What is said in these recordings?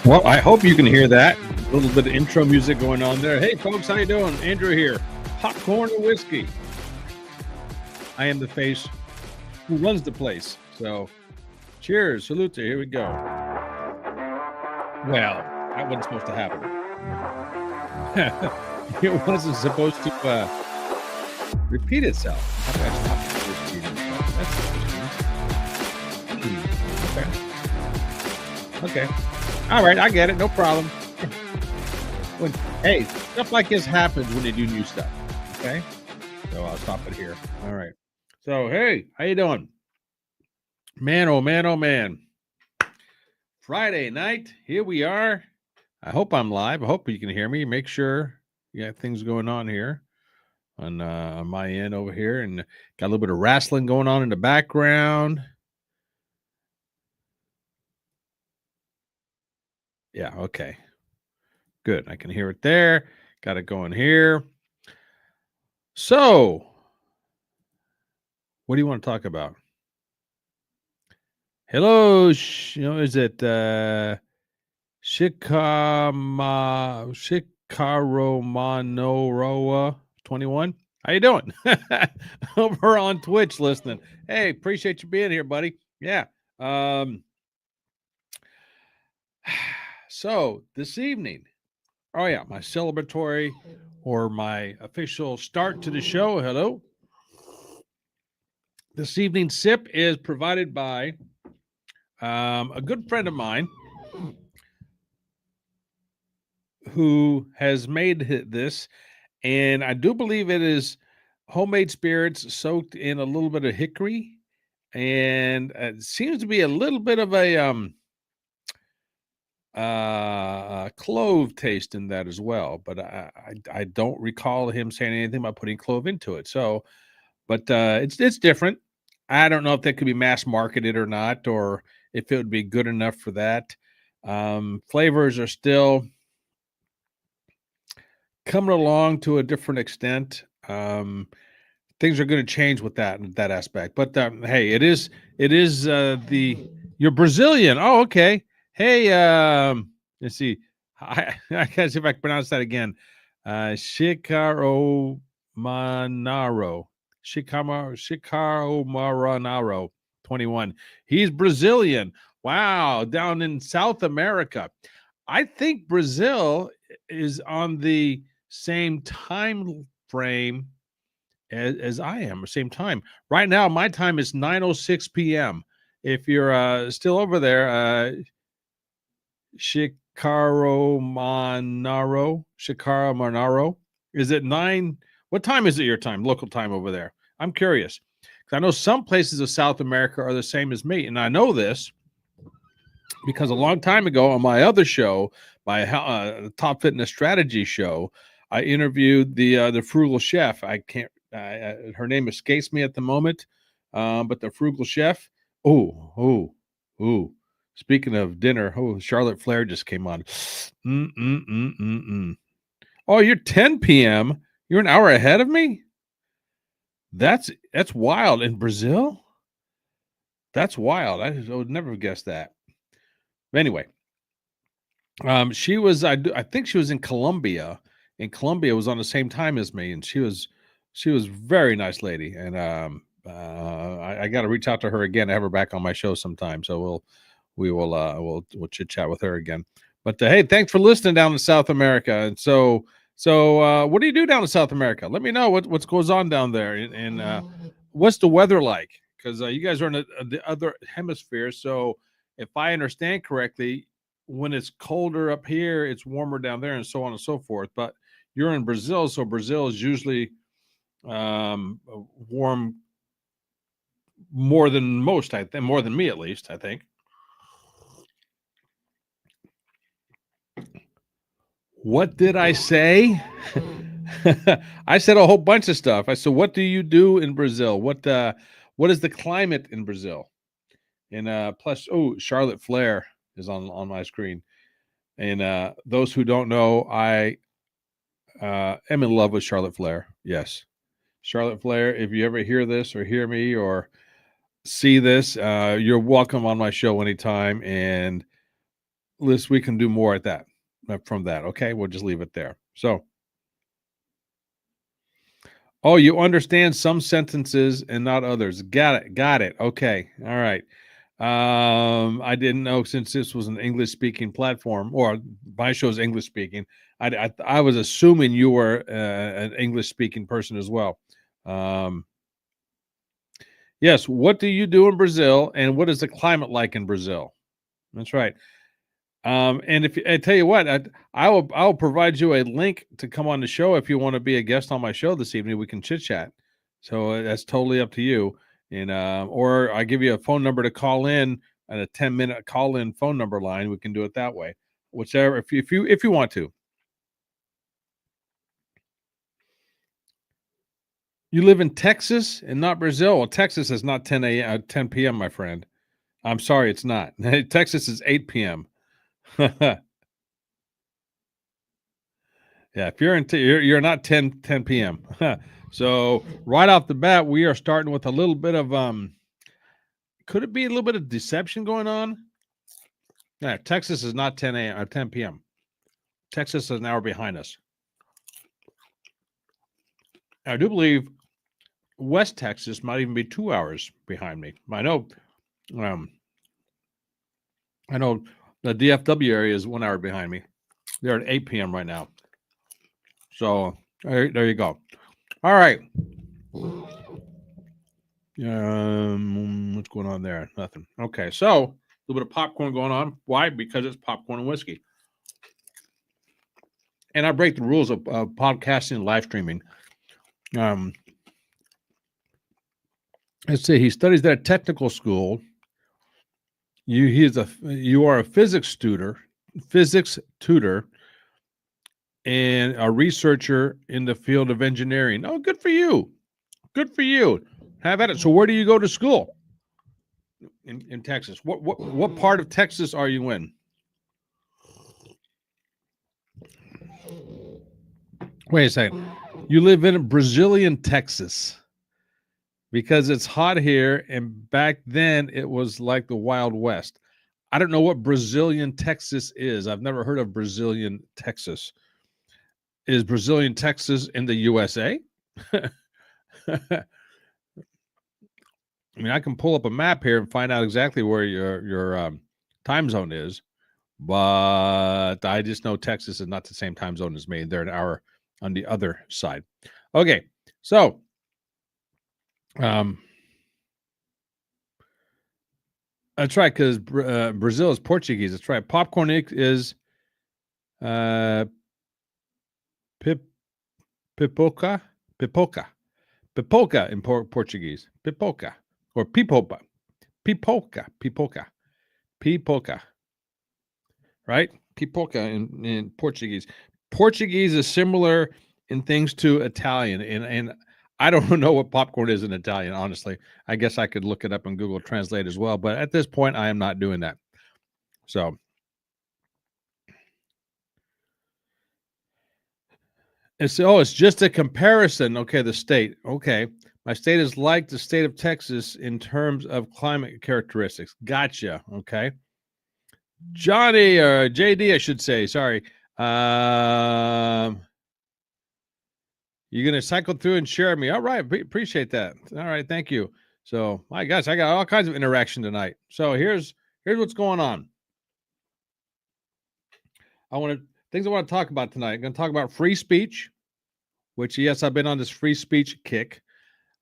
Well, I hope you can hear that. A little bit of intro music going on there. Hey, folks, how you doing? Andrew here. Popcorn and whiskey. I am the face who runs the place. So, cheers, salute. Here we go. Well, that wasn't supposed to happen. It wasn't supposed to repeat itself. How do I stop it from repeating itself? That's interesting. Okay. All right, I get it. No problem. Hey, stuff like this happens when they do new stuff. Okay. So I'll stop it here. All right. So hey, how you doing? Man, oh man, oh man. Friday night, here we are. I hope I'm live. I hope you can hear me. Make sure you got things going on here on my end over here, and got a little bit of wrestling going on in the background. Yeah, okay. Good. I can hear it there. Got it going here. So, what do you want to talk about? Hello, is it Shikaromanoroa 21? How you doing? Over on Twitch listening. Hey, appreciate you being here, buddy. Yeah. So this evening, my celebratory or my official start to the show. Hello. This evening's sip is provided by a good friend of mine who has made this, and I do believe it is homemade spirits soaked in a little bit of hickory, and it seems to be a little bit of a clove taste in that as well. But I don't recall him saying anything about putting clove into it. So, but it's different. I don't know if that could be mass marketed or not, or if it would be good enough for that. Flavors are still coming along to a different extent. Things are going to change with that aspect. But hey, it is you're Brazilian. Oh, okay. Hey, let's see. I gotta see if I can pronounce that again. Shikaro Manaro. Shikaro Maranaro 21. He's Brazilian. Wow, down in South America. I think Brazil is on the same time frame as I am, same time. Right now, my time is 9:06 p.m. If you're still over there, Shikaro Manaro, is it 9? What time is it your time, local time over there? I'm curious. Because I know some places of South America are the same as me, and I know this because a long time ago on my other show, my Top Fitness Strategy show, I interviewed the frugal chef. I can't. Her name escapes me at the moment, but the frugal chef. Oh. Speaking of dinner, Charlotte Flair just came on. Oh, you're 10 p.m. You're an hour ahead of me. That's wild. In Brazil, that's wild. I would never have guessed that. But anyway, she was. I think she was in Colombia. And Colombia was on the same time as me, and she was very nice lady. And I got to reach out to her again. I have her back on my show sometime, so we'll chit chat with her again. But hey, thanks for listening down in South America. And so what do you do down in South America? Let me know what goes on down there, and what's the weather like? Because you guys are in the other hemisphere. So if I understand correctly, when it's colder up here, it's warmer down there, and so on and so forth. But you're in Brazil, so Brazil is usually warm more than most. I think more than me, at least. I think. What did I say? I said a whole bunch of stuff. I said, "What do you do in Brazil? What is the climate in Brazil?" And plus, Charlotte Flair is on my screen. And those who don't know, I am in love with Charlotte Flair. Yes, Charlotte Flair. If you ever hear this or hear me or see this, you're welcome on my show anytime. And list, we can do more at that from that. Okay, we'll just leave it there. So, oh, you understand some sentences and not others. Got it. Got it. Okay. All right. I didn't know, since this was an English speaking platform, or my show is English speaking. I was assuming you were an English speaking person as well. Yes. What do you do in Brazil, and what is the climate like in Brazil? That's right. And if I tell you what, I will provide you a link to come on the show if you want to be a guest on my show this evening. We can chit chat. So that's totally up to you. And or I give you a phone number to call in, at a 10-minute call in phone number line. We can do it that way. Whichever, if you want to. You live in Texas and not Brazil. Well, Texas is not 10 p.m., my friend. I'm sorry, it's not. Texas is 8 p.m. Yeah, if you're you're not 10 p.m. So right off the bat, we are starting with a little bit of could it be a little bit of deception going on? Yeah, Texas is not 10 a.m. or 10 p.m. Texas is an hour behind us. I do believe West Texas might even be 2 hours behind me. Um, I know the DFW area is 1 hour behind me. They're at 8 p.m. right now. So there you go. All right. What's going on there? Nothing. Okay, so a little bit of popcorn going on. Why? Because it's popcorn and whiskey. And I break the rules of podcasting and live streaming. Let's see. He studies at a technical school. You are a physics tutor, and a researcher in the field of engineering. Oh, good for you. Good for you. Have at it. So where do you go to school? In Texas. What part of Texas are you in? Wait a second. You live in Brazilian Texas, because it's hot here, and back then it was like the Wild West. I don't know what Brazilian Texas is. I've never heard of Brazilian Texas. Is Brazilian Texas in the USA? I mean, I can pull up a map here and find out exactly where your time zone is, but I just know Texas is not the same time zone as me. They're an hour on the other side. Okay, so that's right, because Brazil is Portuguese. That's right. Popcorn is pipoca, pipoca in Portuguese. Pipoca or pipoca, pipoca. Right? Pipoca in Portuguese. Portuguese is similar in things to Italian, and I don't know what popcorn is in Italian, honestly. I guess I could look it up in Google Translate as well, but at this point, I am not doing that. So it's just a comparison. Okay, the state. Okay, my state is like the state of Texas in terms of climate characteristics. Gotcha. Okay, Johnny or JD, I should say. Sorry. You're gonna cycle through and share me. All right, appreciate that. All right, thank you. So, my gosh, I got all kinds of interaction tonight. So here's what's going on. I want to talk about tonight. I'm going to talk about free speech, which, yes, I've been on this free speech kick.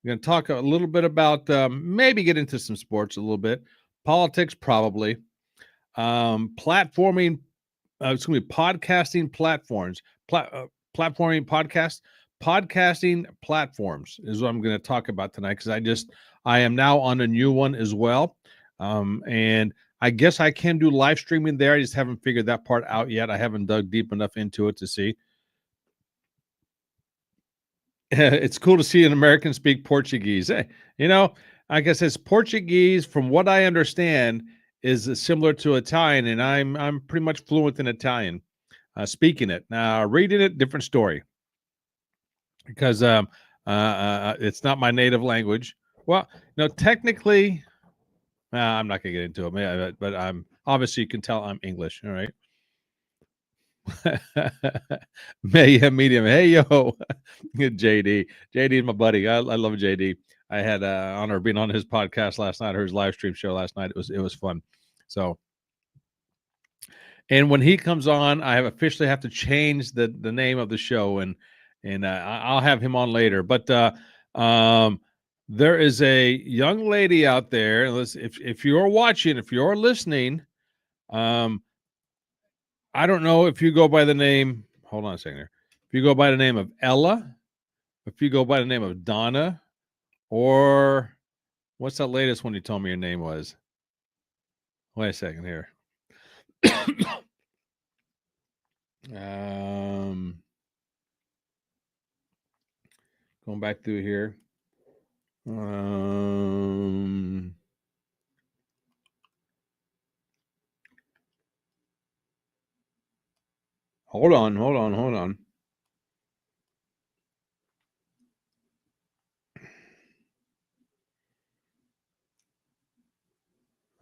I'm going to talk a little bit about maybe get into some sports a little bit, politics probably, platforming. It's going to be podcasting platforms, platforming podcasts. Podcasting platforms is what I'm going to talk about tonight, because I am now on a new one as well. And I guess I can do live streaming there. I just haven't figured that part out yet. I haven't dug deep enough into it to see. It's cool to see an American speak Portuguese. You know, I guess it's Portuguese, from what I understand, is similar to Italian, and I'm pretty much fluent in Italian, speaking it. Now, reading it, different story, because it's not my native language. Well, technically, I'm not going to get into it, but Obviously, you can tell I'm English. All right. Mayhem medium. Hey yo, JD. JD is my buddy. I love JD. I had honor of being on his podcast last night, or his live stream show last night. It was fun. So, and when he comes on, I have officially have to change the name of the show, and I'll have him on later. But there is a young lady out there. If you're watching, if you're listening, I don't know if you go by the name. Hold on a second here. If you go by the name of Ella, if you go by the name of Donna, or what's that latest one you told me your name was? Wait a second here. Going back through here. Hold on.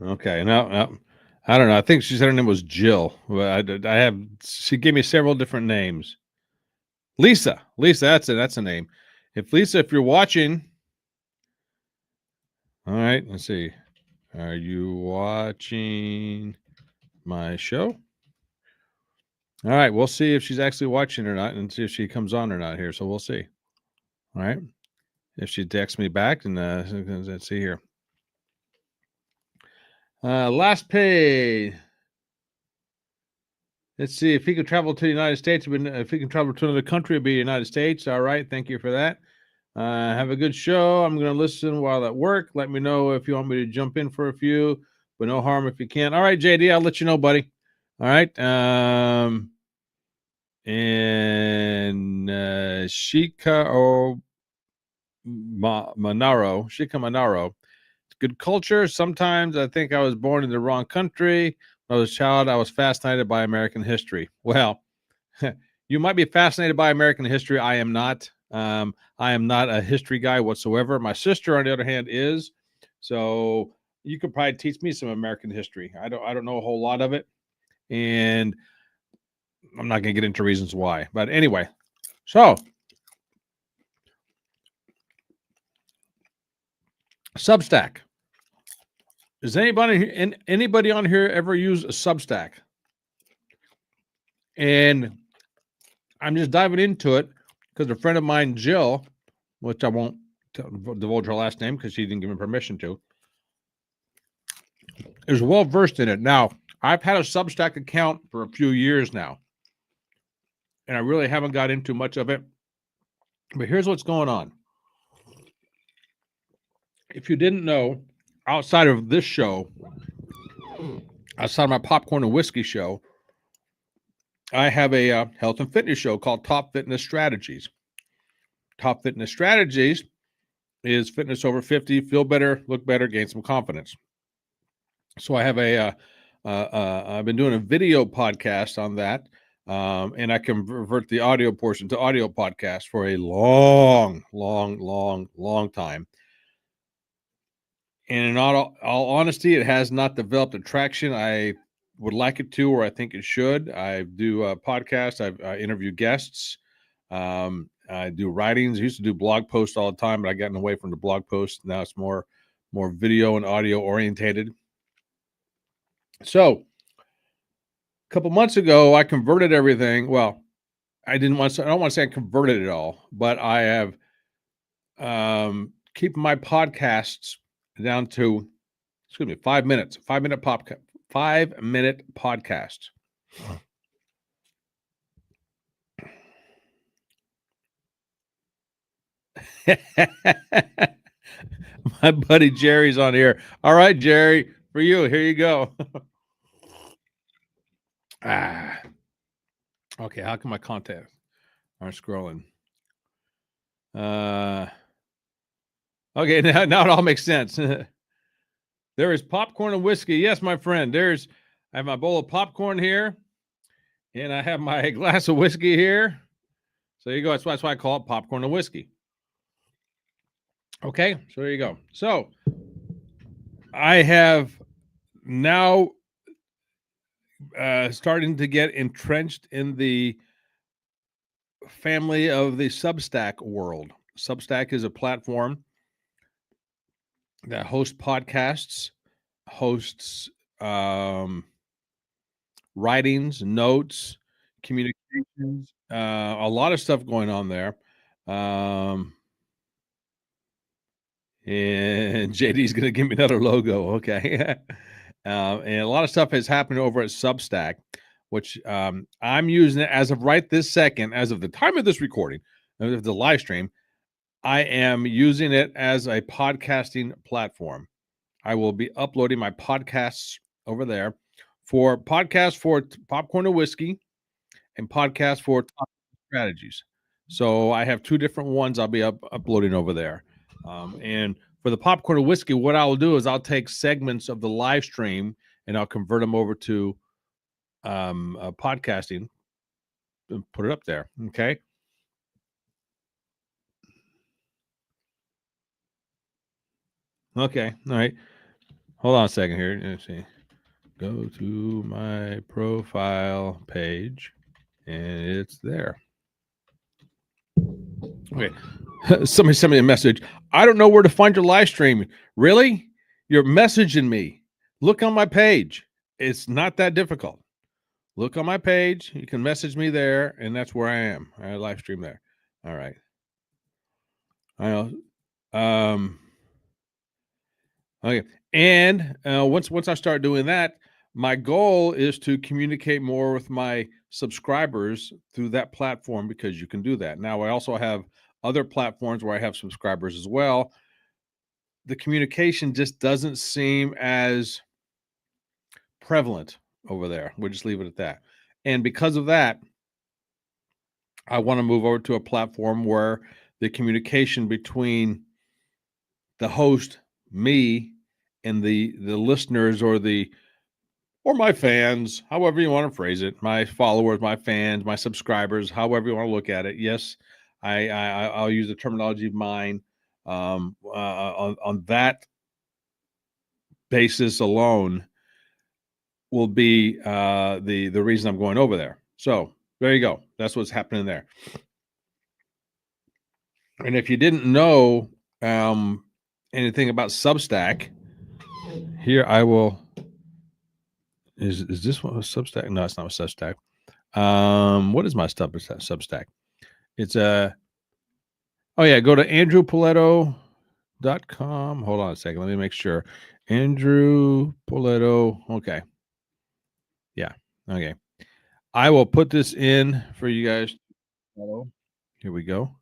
Okay, no, I don't know. I think she said her name was Jill. She gave me several different names. Lisa, that's a name. If you're watching, all right, let's see. Are you watching my show? All right, we'll see if she's actually watching or not, and see if she comes on or not here. So we'll see. All right, if she texts me back, and let's see here. Last page. Let's see if he could travel to the United States. If he can travel to another country, it'd be the United States. All right, thank you for that. Have a good show. I'm going to listen while at work. Let me know if you want me to jump in for a few, but no harm if you can. All right, JD, I'll let you know, buddy. All right. And Shika Monaro. It's good culture. Sometimes I think I was born in the wrong country. When I was a child, I was fascinated by American history. Well, you might be fascinated by American history. I am not. I am not a history guy whatsoever. My sister, on the other hand, is. So you could probably teach me some American history. I don't know a whole lot of it, and I'm not going to get into reasons why. But anyway, so Substack. Does anybody on here ever use a Substack? And I'm just diving into it because a friend of mine, Jill, which I won't divulge her last name because she didn't give me permission to, is well versed in it. Now, I've had a Substack account for a few years now, and I really haven't got into much of it. But here's what's going on. If you didn't know, outside of this show, outside of my popcorn and whiskey show, I have a health and fitness show called Top Fitness Strategies. Top Fitness Strategies is fitness over 50, feel better, look better, gain some confidence. So I have I've been doing a video podcast on that, and I convert the audio portion to audio podcast for a long time. And in all honesty, it has not developed a traction I would like it to, or I think it should. I do a podcast. I interview guests. I do writings. I used to do blog posts all the time, but I gotten away from the blog posts. Now it's more video and audio orientated. So a couple months ago, I converted everything. Well, I don't want to say I converted it all, but I have keep my podcasts down to 5 minutes. 5-minute 5-minute podcast. My buddy Jerry's on here. All right, Jerry, for you. Here you go. Okay, how come my contacts aren't scrolling? Okay, now it all makes sense. There is popcorn and whiskey. Yes, my friend. I have my bowl of popcorn here, and I have my glass of whiskey here. So there you go. That's why I call it popcorn and whiskey. Okay, so there you go. So I have now starting to get entrenched in the family of the Substack world. Substack is a platform that hosts podcasts, hosts writings, notes, communications, a lot of stuff going on there. And JD's going to give me another logo. Okay. And a lot of stuff has happened over at Substack, which I'm using it as of right this second, as of the time of this recording, of the live stream. I am using it as a podcasting platform. I will be uploading my podcasts over there for podcasts for Popcorn and Whiskey and podcasts for Top Strategies. So I have two different ones I'll be uploading over there. And for the Popcorn and Whiskey, what I'll do is I'll take segments of the live stream and I'll convert them over to podcasting and put it up there. Okay. Okay. All right. Hold on a second here. Let's see. Go to my profile page and it's there. Okay. Somebody sent me a message. I don't know where to find your live stream. Really? You're messaging me. Look on my page. It's not that difficult. Look on my page. You can message me there, and that's where I am. I live stream there. All right. I know. Okay. And once I start doing that, my goal is to communicate more with my subscribers through that platform because you can do that. Now, I also have other platforms where I have subscribers as well. The communication just doesn't seem as prevalent over there. We'll just leave it at that. And because of that, I want to move over to a platform where the communication between the host, me, and the listeners or my fans, however you want to phrase it, my followers, my fans, my subscribers, however you want to look at it. Yes, I'll use the terminology of mine on that basis alone will be the reason I'm going over there. So there you go. That's what's happening there. And if you didn't know anything about Substack, here I will. Is this one a Substack? No, it's not a Substack. What is my Substack? It's a. Oh yeah, go to andrewpoletto.com. Hold on a second. Let me make sure. Andrew Poletto. Okay. Yeah. Okay. I will put this in for you guys. Here we go.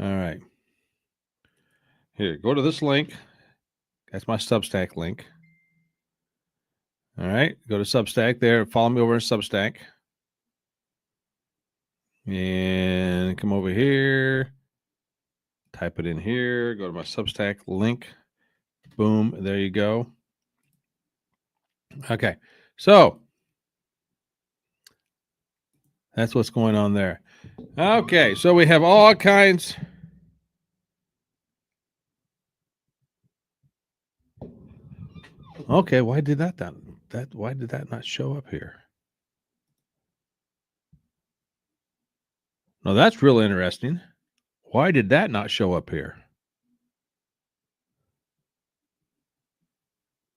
All right. Here, go to this link. That's my Substack link. All right. Go to Substack there. Follow me over in Substack. And come over here. Type it in here. Go to my Substack link. Boom. There you go. Okay. So that's what's going on there. Okay. So we have all kinds. Okay. Why did that why did that not show up here? Now that's real interesting. Why did that not show up here?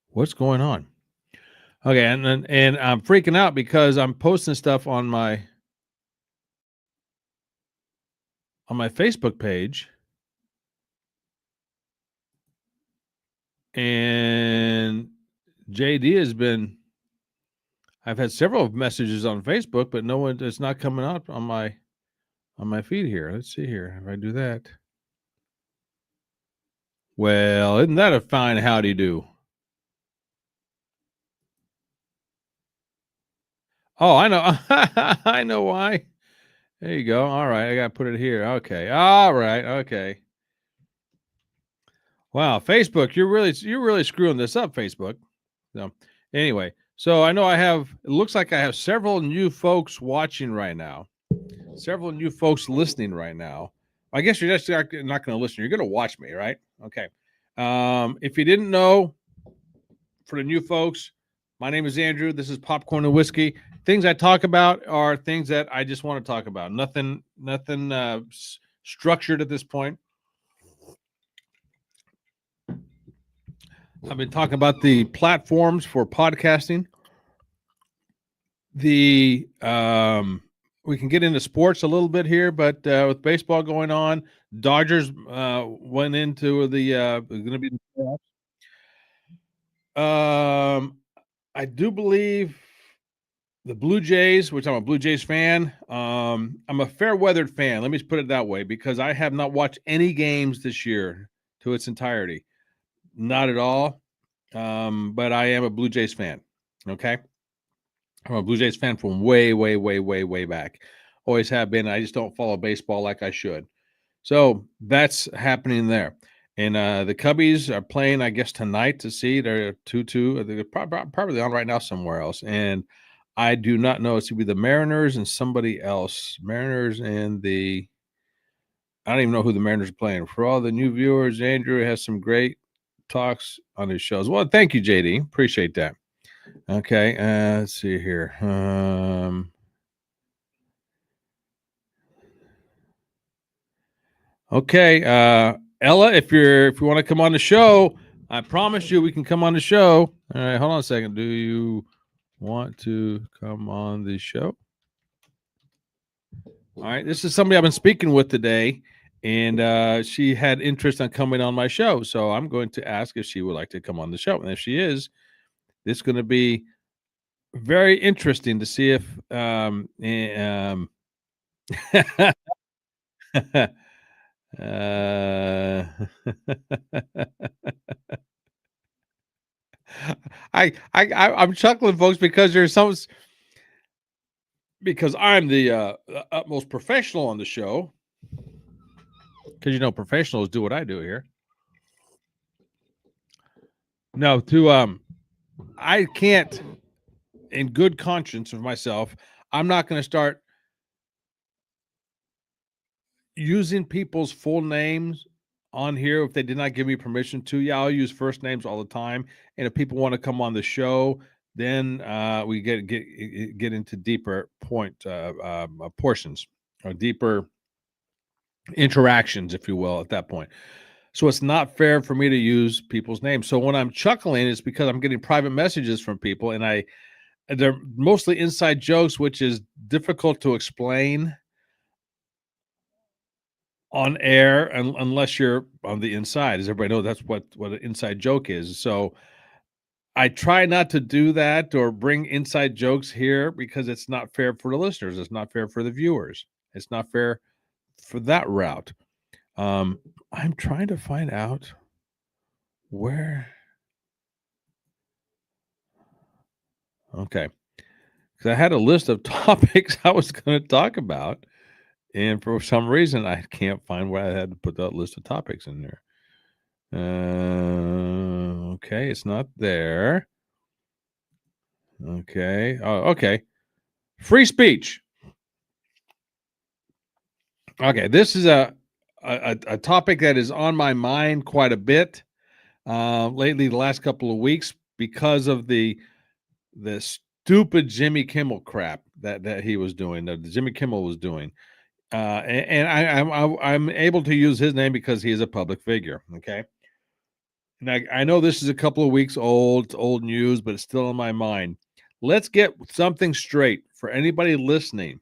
What's going on? Okay, and I'm freaking out because I'm posting stuff on my Facebook page, and JD has been. I've had several messages on Facebook, but no one. It's not coming up on my feed here. Let's see here if I do that. Well, isn't that a fine howdy do? Oh, I know. I know why. There you go. All right, I got to put it here. Okay. All right. Okay. Wow, Facebook, you're really screwing this up, Facebook. So anyway, so I know it looks like I have several new folks watching right now, several new folks listening right now. I guess you're just not going to listen. You're going to watch me, right? Okay. If you didn't know, for the new folks, My name is Andrew. This is Popcorn and Whiskey. Things I talk about are things that I just want to talk about. Nothing structured at this point. I've been talking about the platforms for podcasting. The we can get into sports a little bit here, but with baseball going on, Dodgers went into the going to be the playoffs. I do believe the Blue Jays, which I'm a Blue Jays fan. I'm a fair weathered fan. Let me put it that way, because I have not watched any games this year to its entirety. Not at all. But I am a Blue Jays fan. Okay. I'm a Blue Jays fan from way back. Always have been. I just don't follow baseball like I should. So that's happening there. And the Cubbies are playing, I guess, tonight to see. They're 2-2. They're probably on right now somewhere else. And I do not know. It's to be the Mariners and somebody else. Mariners and the I don't even know who the Mariners are playing. For all the new viewers, Andrew has some great talks on his shows. Well, thank you, JD. Appreciate that. Okay, let's see here. Okay, Ella, if you want to come on the show, I promise you we can come on the show. All right, hold on a second. Do you want to come on the show? All right, this is somebody I've been speaking with today, and she had interest in coming on my show. So I'm going to ask if she would like to come on the show, and if she is, this is going to be very interesting to see if uh, I'm chuckling, folks, because there's some because I'm the utmost professional on the show. Because professionals do what I do here. No, I can't, in good conscience of myself, I'm not going to start using people's full names on here if they did not give me permission to. Yeah, I'll use first names all the time, and if people want to come on the show, then we get into deeper portions or deeper interactions, if you will, at that point. So it's not fair for me to use people's names. So when I'm chuckling, it's because I'm getting private messages from people, and they're mostly inside jokes, which is difficult to explain on air unless you're on the inside. As everybody knows, that's what an inside joke is. So I try not to do that or bring inside jokes here because it's not fair for the listeners. It's not fair for the viewers. It's not fair for that route. I'm trying to find out where. Okay. Because I had a list of topics I was going to talk about. And for some reason, I can't find where I had to put that list of topics in there. Okay, it's not there. Okay. Oh, okay. Free speech. Okay, this is a topic that is on my mind quite a bit lately, the last couple of weeks, because of the stupid Jimmy Kimmel crap that he was doing, that Jimmy Kimmel was doing. And I'm able to use his name because he is a public figure. Okay. Now, I know this is a couple of weeks old, it's old news, but it's still in my mind. Let's get something straight for anybody listening.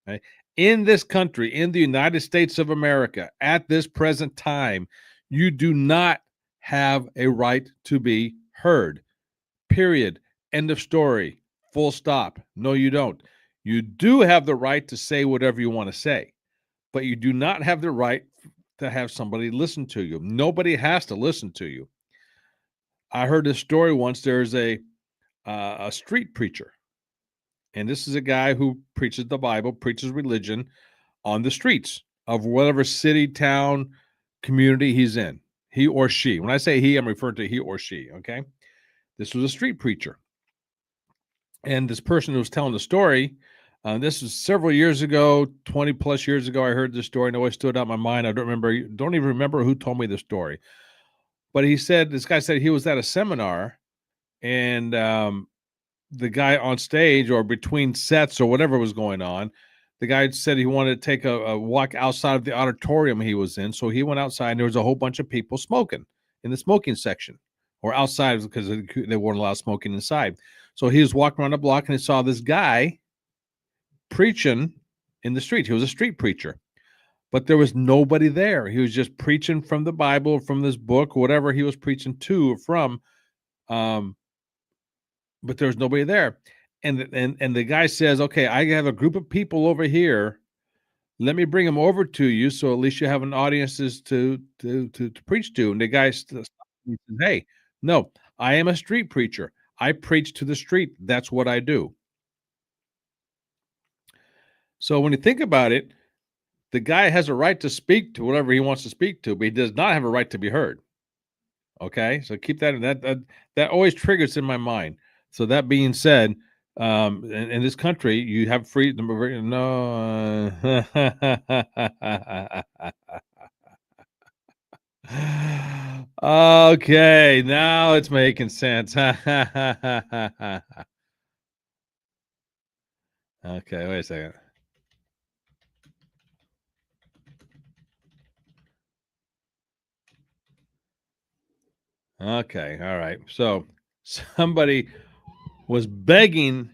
Okay? In this country, in the United States of America, at this present time, you do not have a right to be heard. Period. End of story. Full stop. No, you don't. You do have the right to say whatever you want to say, but you do not have the right to have somebody listen to you. Nobody has to listen to you. I heard this story once. There's a street preacher, and this is a guy who preaches the Bible, preaches religion on the streets of whatever city, town, community he's in. He or she. When I say he, I'm referring to he or she. Okay, this was a street preacher, and this person who was telling the story. This was several years ago, 20 plus years ago. I heard this story and it always stood out in my mind. I don't even remember who told me the story. But this guy said he was at a seminar, and the guy on stage or between sets or whatever was going on, the guy said he wanted to take a walk outside of the auditorium he was in. So he went outside and there was a whole bunch of people smoking in the smoking section or outside because they weren't allowed smoking inside. So he was walking around the block and he saw this guy preaching in the street. He was a street preacher, but there was nobody there. He was just preaching from the Bible, from this book, whatever he was preaching to or from. Um, but there's nobody there. And the guy says, "Okay, I have a group of people over here. Let me bring them over to you, so at least you have an audiences to preach to." And the guy says, "Hey, no, I am a street preacher. I preach to the street. That's what I do." So when you think about it, the guy has a right to speak to whatever he wants to speak to, but he does not have a right to be heard. Okay, so keep that in that always triggers in my mind. So that being said, in this country, you have freedom. No, okay, now it's making sense. Okay, wait a second. Okay, all right. So somebody was begging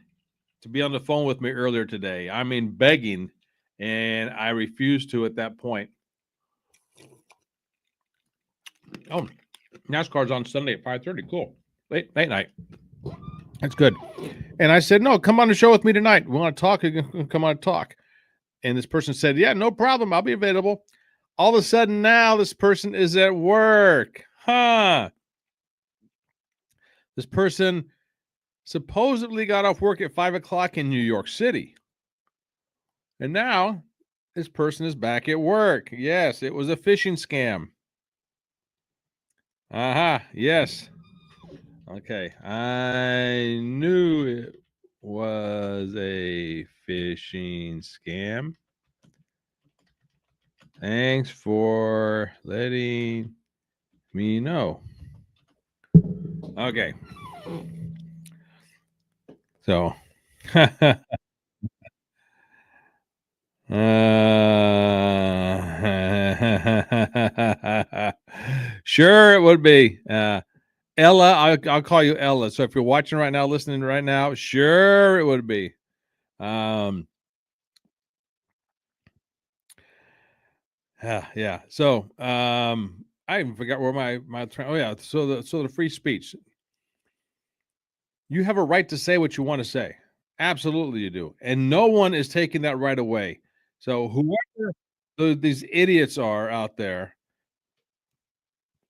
to be on the phone with me earlier today. I mean, begging, and I refused to at that point. Oh, NASCAR's on Sunday at 5:30. Cool. Late night. That's good. And I said, no, come on the show with me tonight. We want to talk. You can come on and talk. And this person said, yeah, no problem. I'll be available. All of a sudden now this person is at work. Huh. This person supposedly got off work at 5 o'clock in New York City. And now this person is back at work. Yes, it was a phishing scam. Aha, yes. Okay, I knew it was a phishing scam. Thanks for letting me know. Okay. So, sure it would be. Ella, I'll call you Ella. So if you're watching right now, listening right now, sure it would be. Yeah. So I even forgot where my oh yeah. So the free speech. You have a right to say what you want to say. Absolutely, you do, and no one is taking that right away. So whoever these idiots are out there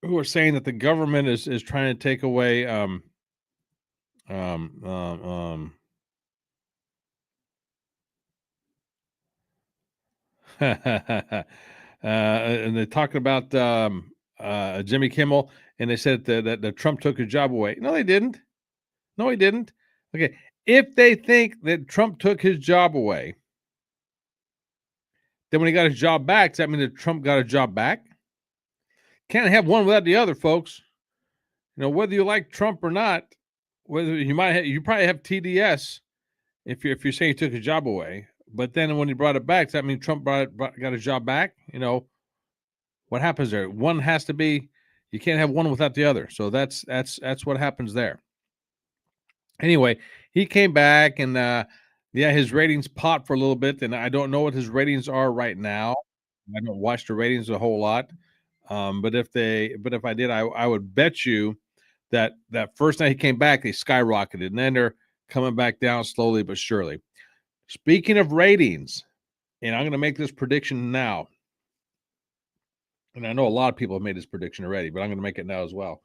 who are saying that the government is trying to take away um um um and they're talking about Jimmy Kimmel, and they said that Trump took his job away. No, they didn't. No, he didn't. Okay, if they think that Trump took his job away, then when he got his job back, does that mean that Trump got a job back? Can't have one without the other, folks. You know, whether you like Trump or not, whether you probably have TDS if you're saying he took his job away, but then when he brought it back, does that mean Trump got his job back? You know, what happens there? One has to be. You can't have one without the other. So that's what happens there. Anyway, he came back and yeah, his ratings popped for a little bit, and I don't know what his ratings are right now. I don't watch the ratings a whole lot. But if I did, I would bet you that first night he came back, they skyrocketed, and then they're coming back down slowly but surely. Speaking of ratings, and I'm going to make this prediction now, and I know a lot of people have made this prediction already, but I'm going to make it now as well.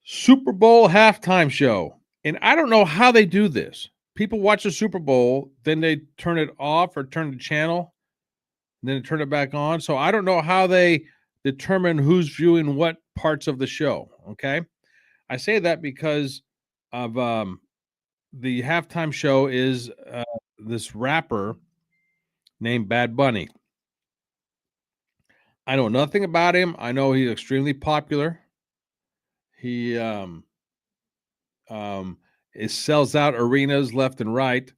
Super Bowl halftime show, and I don't know how they do this. People watch the Super Bowl, then they turn it off or turn the channel, and then turn it back on. So I don't know how they determine who's viewing what parts of the show. Okay, I say that because of the halftime show is this rapper named Bad Bunny. I know nothing about him. I know he's extremely popular. He um It sells out arenas left and right.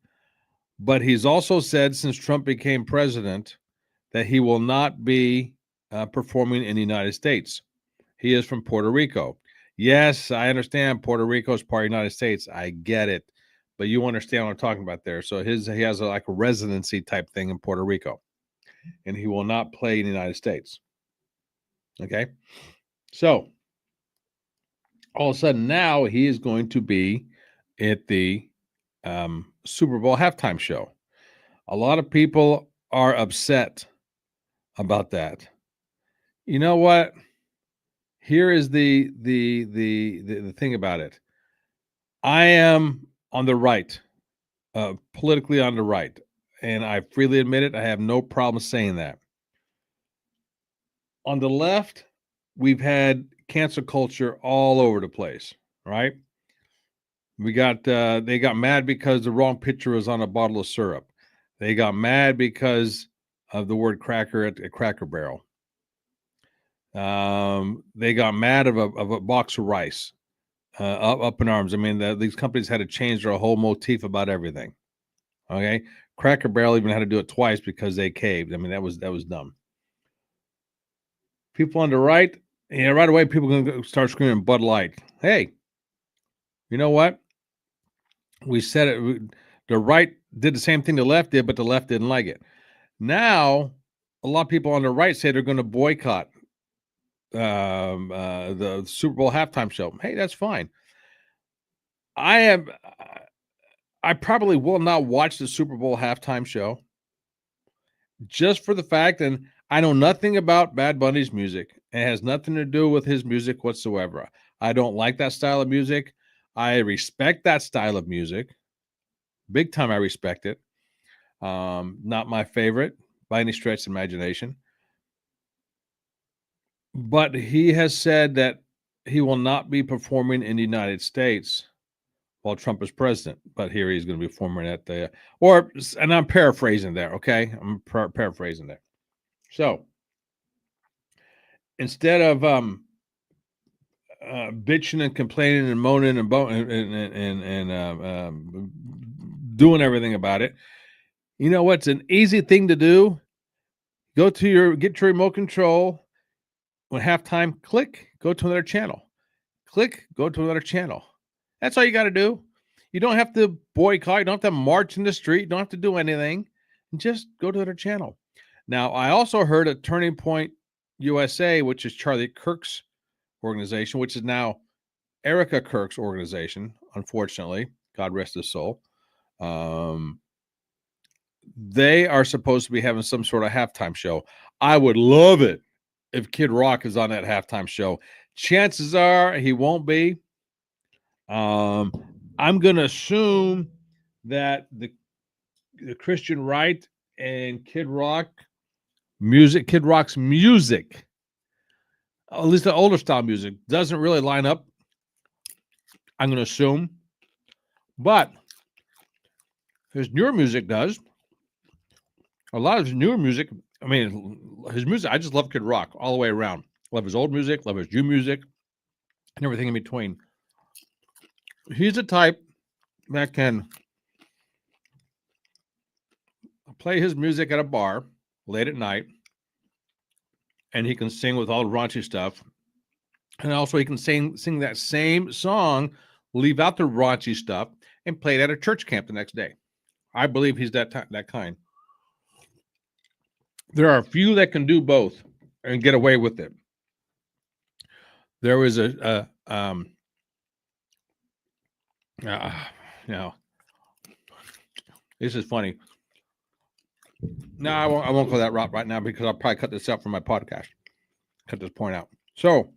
But he's also said since Trump became president that he will not be performing in the United States. He is from Puerto Rico. Yes, I understand Puerto Rico is part of the United States. I get it. But you understand what I'm talking about there. So he has like a residency type thing in Puerto Rico. And he will not play in the United States. Okay. So all of a sudden now he is going to be at the Super Bowl halftime show. A lot of people are upset about that. You know what? Here is the thing about it. I am on the right, politically on the right, and I freely admit it. I have no problem saying that. On the left, we've had cancel culture all over the place, right? We got they got mad because the wrong picture was on a bottle of syrup. They got mad because of the word cracker at Cracker Barrel. They got mad of a box of rice. Up in arms. I mean, these companies had to change their whole motif about everything. Okay, Cracker Barrel even had to do it twice because they caved. I mean, that was dumb. People on the right, right away, people are going to start screaming Bud Light. Hey, you know what? We said it. The right did the same thing the left did, but the left didn't like it. Now, a lot of people on the right say they're going to boycott the Super Bowl halftime show. Hey, that's fine. I probably will not watch the Super Bowl halftime show just for the fact, and I know nothing about Bad Bunny's music. It has nothing to do with his music whatsoever. I don't like that style of music. I respect that style of music. Big time I respect it. Not my favorite by any stretch of imagination. But he has said that he will not be performing in the United States while Trump is president. But here he's going to be performing at the, and I'm paraphrasing there, okay? I'm paraphrasing there. So instead of bitching and complaining and moaning and doing everything about it, you know what's an easy thing to do? Get your remote control. When halftime, click, go to another channel. Click, go to another channel. That's all you got to do. You don't have to boycott. You don't have to march in the street. You don't have to do anything. Just go to another channel. Now, I also heard at Turning Point USA, which is Charlie Kirk's organization, which is now Erica Kirk's organization, unfortunately. God rest his soul. They are supposed to be having some sort of halftime show. I would love it if Kid Rock is on that halftime show. Chances are he won't be. I'm going to assume that the Christian right and Kid Rock's music, at least the older style music, doesn't really line up. I'm going to assume. But his newer music does. A lot of his newer music, I mean, his music, I just love Kid Rock all the way around. Love his old music, love his new music, and everything in between. He's the type that can play his music at a bar late at night, and he can sing with all the raunchy stuff. And also he can sing that same song, leave out the raunchy stuff, and play it at a church camp the next day. I believe he's that kind. There are a few that can do both and get away with it. There was this is funny. No, I won't go that route right now because I'll probably cut this out from my podcast. Cut this point out. So,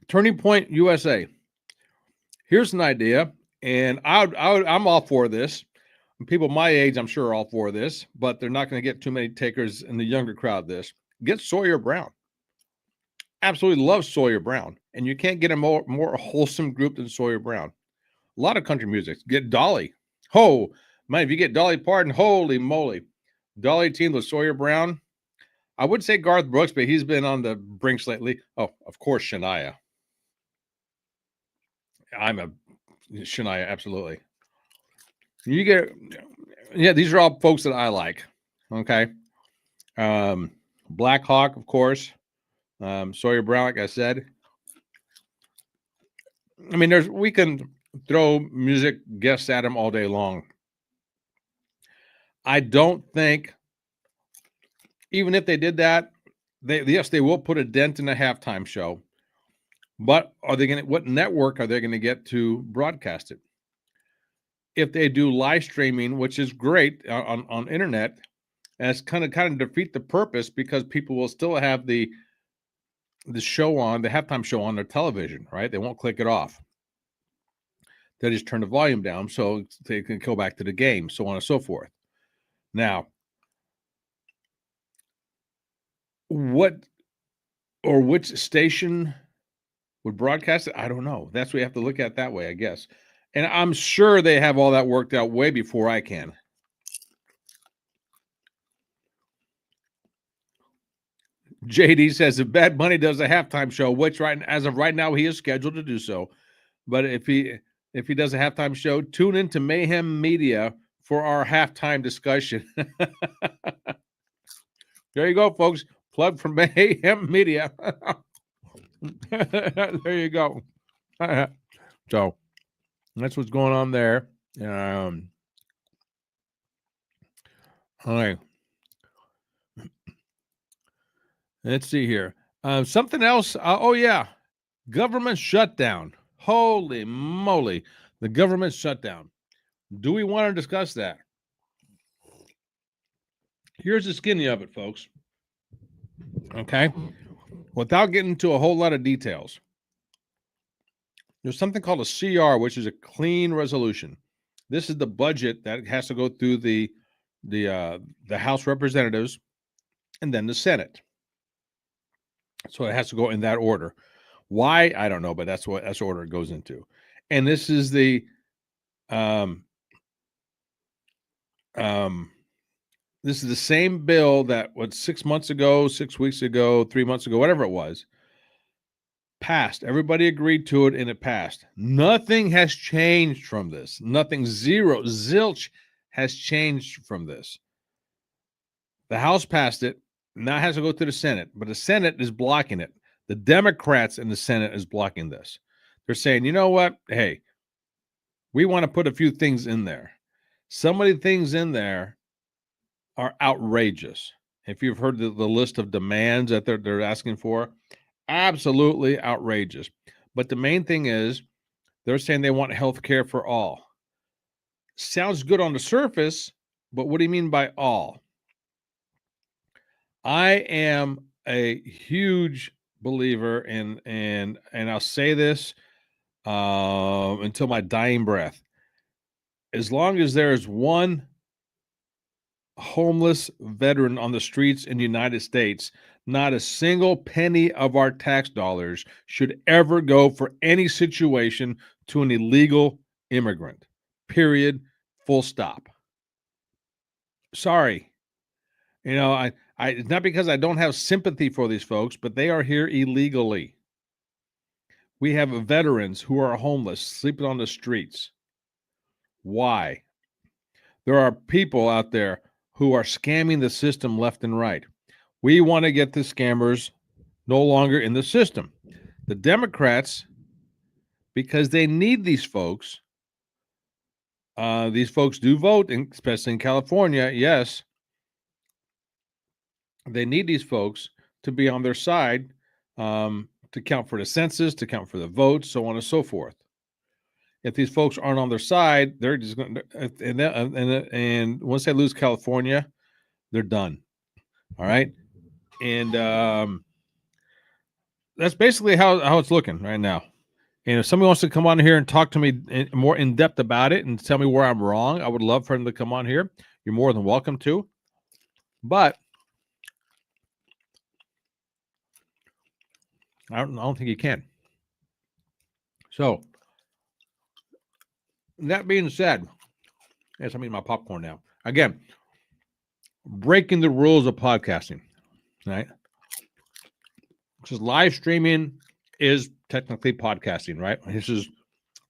Turning Point USA. Here's an idea, and I'm all for this. People my age, I'm sure, are all for this, but they're not going to get too many takers in the younger crowd. Get Sawyer Brown. Absolutely love Sawyer Brown, and you can't get a more wholesome group than Sawyer Brown. A lot of country music. Get Dolly. Oh, man, if you get Dolly Parton, holy moly. Dolly teamed with Sawyer Brown. I would say Garth Brooks, but he's been on the brinks lately. Oh, of course, Shania. I'm a Shania, absolutely. You get, yeah, these are all folks that I like. Okay. Black Hawk, of course. Sawyer Brown, like I said. I mean, we can throw music guests at him all day long. I don't think, even if they did that, they will put a dent in the halftime show. But what network are they going to get to broadcast it? If they do live streaming, which is great on internet, and it's kind of defeat the purpose, because people will still have the show on, the halftime show on their television, right? They won't click it off. They just turn the volume down so they can go back to the game, so on and so forth. Now, which station would broadcast it? I don't know. That's what we have to look at that way, I guess. And I'm sure they have all that worked out way before I can. JD says if Bad Bunny does a halftime show, which as of right now he is scheduled to do so, but if he does a halftime show, tune into Mayhem Media for our halftime discussion. There you go, folks. Plug from Mayhem Media. There you go. So that's what's going on there. All right. Let's see here. Something else. Oh, yeah. Government shutdown. Holy moly. The government shutdown. Do we want to discuss that? Here's the skinny of it, folks. Okay. Without getting into a whole lot of details, there's something called a CR, which is a clean resolution. This is the budget that has to go through the House Representatives and then the Senate. So it has to go in that order. Why? I don't know, but that's the order it goes into. And this is the this is the same bill that 6 months ago, 6 weeks ago, 3 months ago, whatever it was, passed. Everybody agreed to it and it passed. Nothing has changed from this. Nothing, zero, zilch has changed from this. The House passed it. Now it has to go to the Senate, but the Senate is blocking it. The Democrats in the Senate is blocking this. They're saying, you know what? Hey, we want to put a few things in there. Some of the things in there are outrageous. If you've heard the list of demands that they're asking for, absolutely outrageous. But the main thing is they're saying they want health care for all. Sounds good on the surface, but what do you mean by all? I am a huge believer in, and I'll say this until my dying breath. As long as there is one homeless veteran on the streets in the United States, not a single penny of our tax dollars should ever go for any situation to an illegal immigrant. Period. Full stop. Sorry. You know, it's not because I don't have sympathy for these folks, but they are here illegally. We have veterans who are homeless, sleeping on the streets. Why? There are people out there who are scamming the system left and right. We want to get the scammers no longer in the system. The Democrats, because they need these folks do vote, especially in California. Yes, they need these folks to be on their side, to count for the census, to count for the votes, so on and so forth. If these folks aren't on their side, they're just going to, and once they lose California, they're done. All right. And that's basically how it's looking right now. And if somebody wants to come on here and talk to me more in depth about it and tell me where I'm wrong, I would love for them to come on here. You're more than welcome to. But I don't think you can. So that being said, yes, I'm eating my popcorn now. Again, breaking the rules of podcasting, right? Because live streaming is technically podcasting, right? This is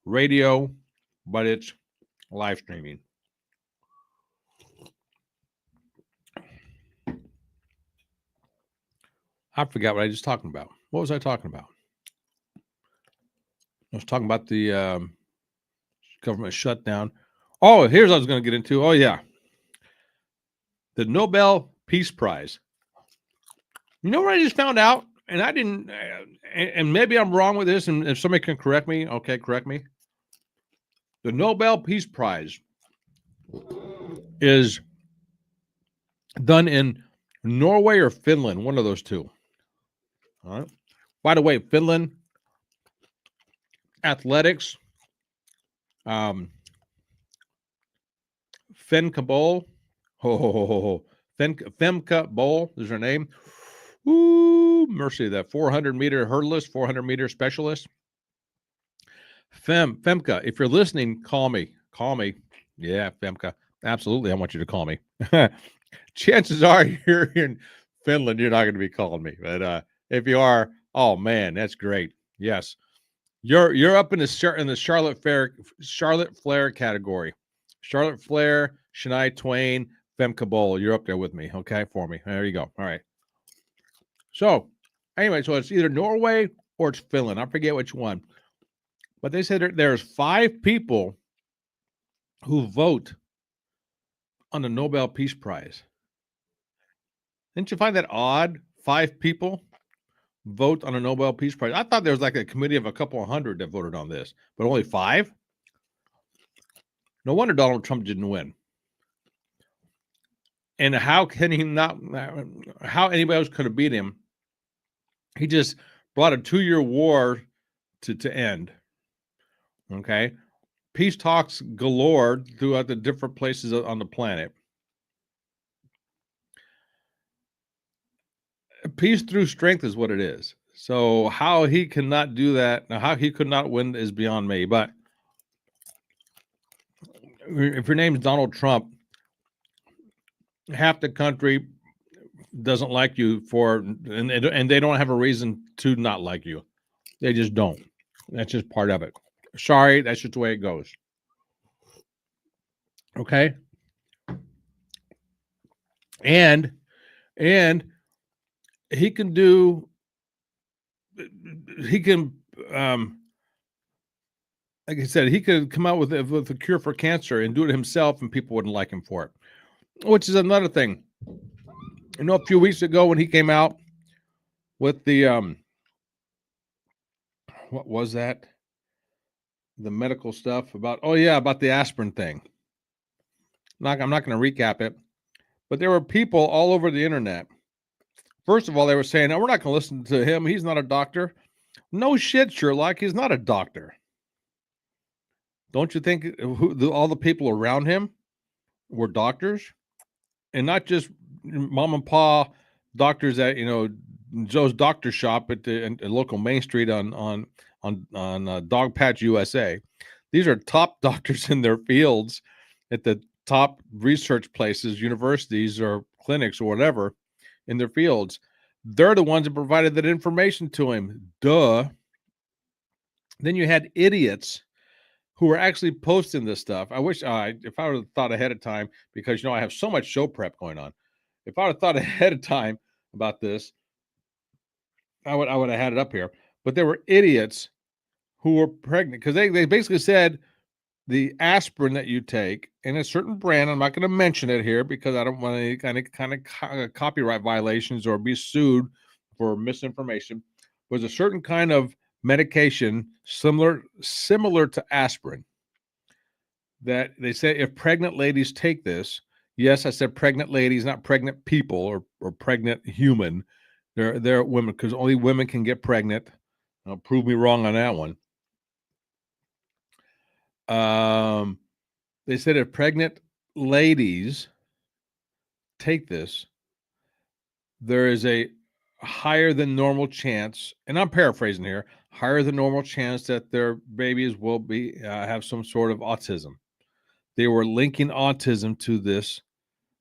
radio, but it's live streaming. I forgot what I was just talking about. What was I talking about? I was talking about the government shutdown. Oh, here's what I was going to get into. Oh, yeah. The Nobel Peace Prize. You know what I just found out? And I didn't, and maybe I'm wrong with this, and if somebody can correct me, okay, correct me. The Nobel Peace Prize is done in Norway or Finland, one of those two. All right. By the way, Finland athletics, Femke Bol, Femke Bol is her name. Ooh, mercy, that 400-meter hurdlist, 400-meter specialist. Femke, if you're listening, call me. Call me. Yeah, Femke. Absolutely, I want you to call me. Chances are you're in Finland, you're not going to be calling me. But if you are, oh man, that's great. Yes. You're up in the Charlotte Flair category. Charlotte Flair, Shania Twain, Femke Bol. You're up there with me, okay? For me. There you go. All right. So, anyway, so it's either Norway or it's Finland. I forget which one. But they said there's 5 people who vote on the Nobel Peace Prize. Didn't you find that odd? 5 people vote on a Nobel Peace Prize. I thought there was like a committee of a couple of hundred that voted on this, but only 5? No wonder Donald Trump didn't win. And how can he not? How anybody else could have beat him? He just brought a 2-year war to end. Okay, peace talks galore throughout the different places on the planet. Peace through strength is what it is. So how he cannot do that, how he could not win is beyond me. But if your name's Donald Trump, half the country doesn't like you and they don't have a reason to not like you. They just don't. That's just part of it. Sorry, that's just the way it goes. Okay. And he can like I said, he could come out with a cure for cancer and do it himself, and people wouldn't like him for it. Which is another thing. You know, a few weeks ago when he came out with the what was that? The medical stuff about about the aspirin thing. I'm not going to recap it, but there were people all over the internet. First of all, they were saying, "No, we're not going to listen to him. He's not a doctor." No shit, Sherlock. He's not a doctor. Don't you think all the people around him were doctors, and not just mom and pa doctors at Joe's doctor shop at the local Main Street on Dog Patch USA. These are top doctors in their fields at the top research places, universities or clinics or whatever in their fields. They're the ones that provided that information to him. Duh. Then you had idiots who were actually posting this stuff. I wish if I would have thought ahead of time, because I have so much show prep going on. If I would have thought ahead of time about this, I would have had it up here. But there were idiots who were pregnant because they basically said the aspirin that you take in a certain brand, I'm not going to mention it here because I don't want any kind of copyright violations or be sued for misinformation, was a certain kind of medication similar to aspirin that they say if pregnant ladies take this, yes, I said pregnant ladies, not pregnant people or pregnant human. They're women because only women can get pregnant. Prove me wrong on that one. They said if pregnant ladies take this, there is a higher than normal chance, and I'm paraphrasing here, higher than normal chance that their babies will be have some sort of autism. They were linking autism to this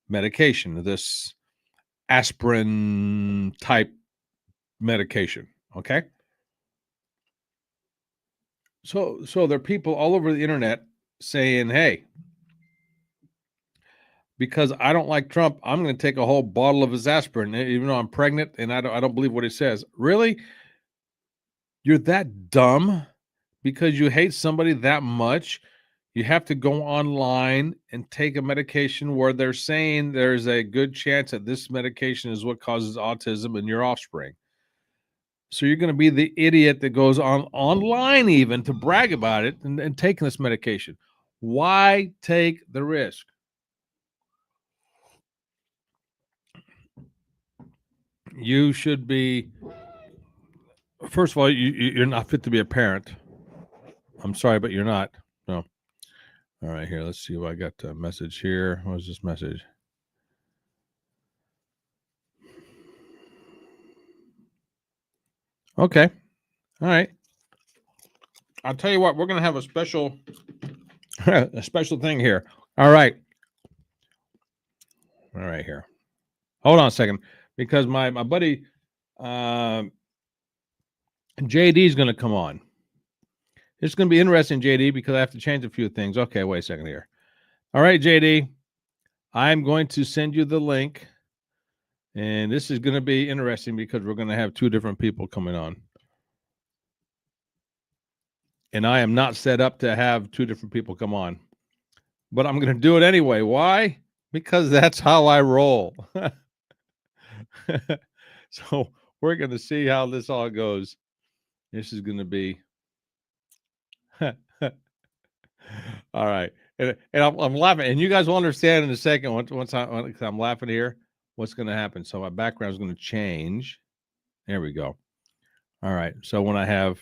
medication, this aspirin type medication. Okay. So there are people all over the internet saying, "Hey, because I don't like Trump, I'm going to take a whole bottle of his aspirin, even though I'm pregnant and I don't believe what he says." Really? You're that dumb because you hate somebody that much? You have to go online and take a medication where they're saying there's a good chance that this medication is what causes autism in your offspring. So you're going to be the idiot that goes on online even to brag about it and taking this medication. Why take the risk? You should be, first of all, you're not fit to be a parent. I'm sorry, but you're not. No. All right, here. Let's see what I got. A message here. What was this message? Okay. All right. I'll tell you what. We're gonna have a special, a special thing here. All right. All right. Here. Hold on a second, because my buddy JD is gonna come on. It's gonna be interesting, JD, because I have to change a few things. Okay. Wait a second here. All right, JD. I'm going to send you the link. And this is going to be interesting because we're going to have two different people coming on. And I am not set up to have two different people come on. But I'm going to do it anyway. Why? Because that's how I roll. So we're going to see how this all goes. This is going to be all right. And I'm laughing. And you guys will understand in a second once I'm laughing here what's going to happen. So my background is going to change. There we go. All right. So when I have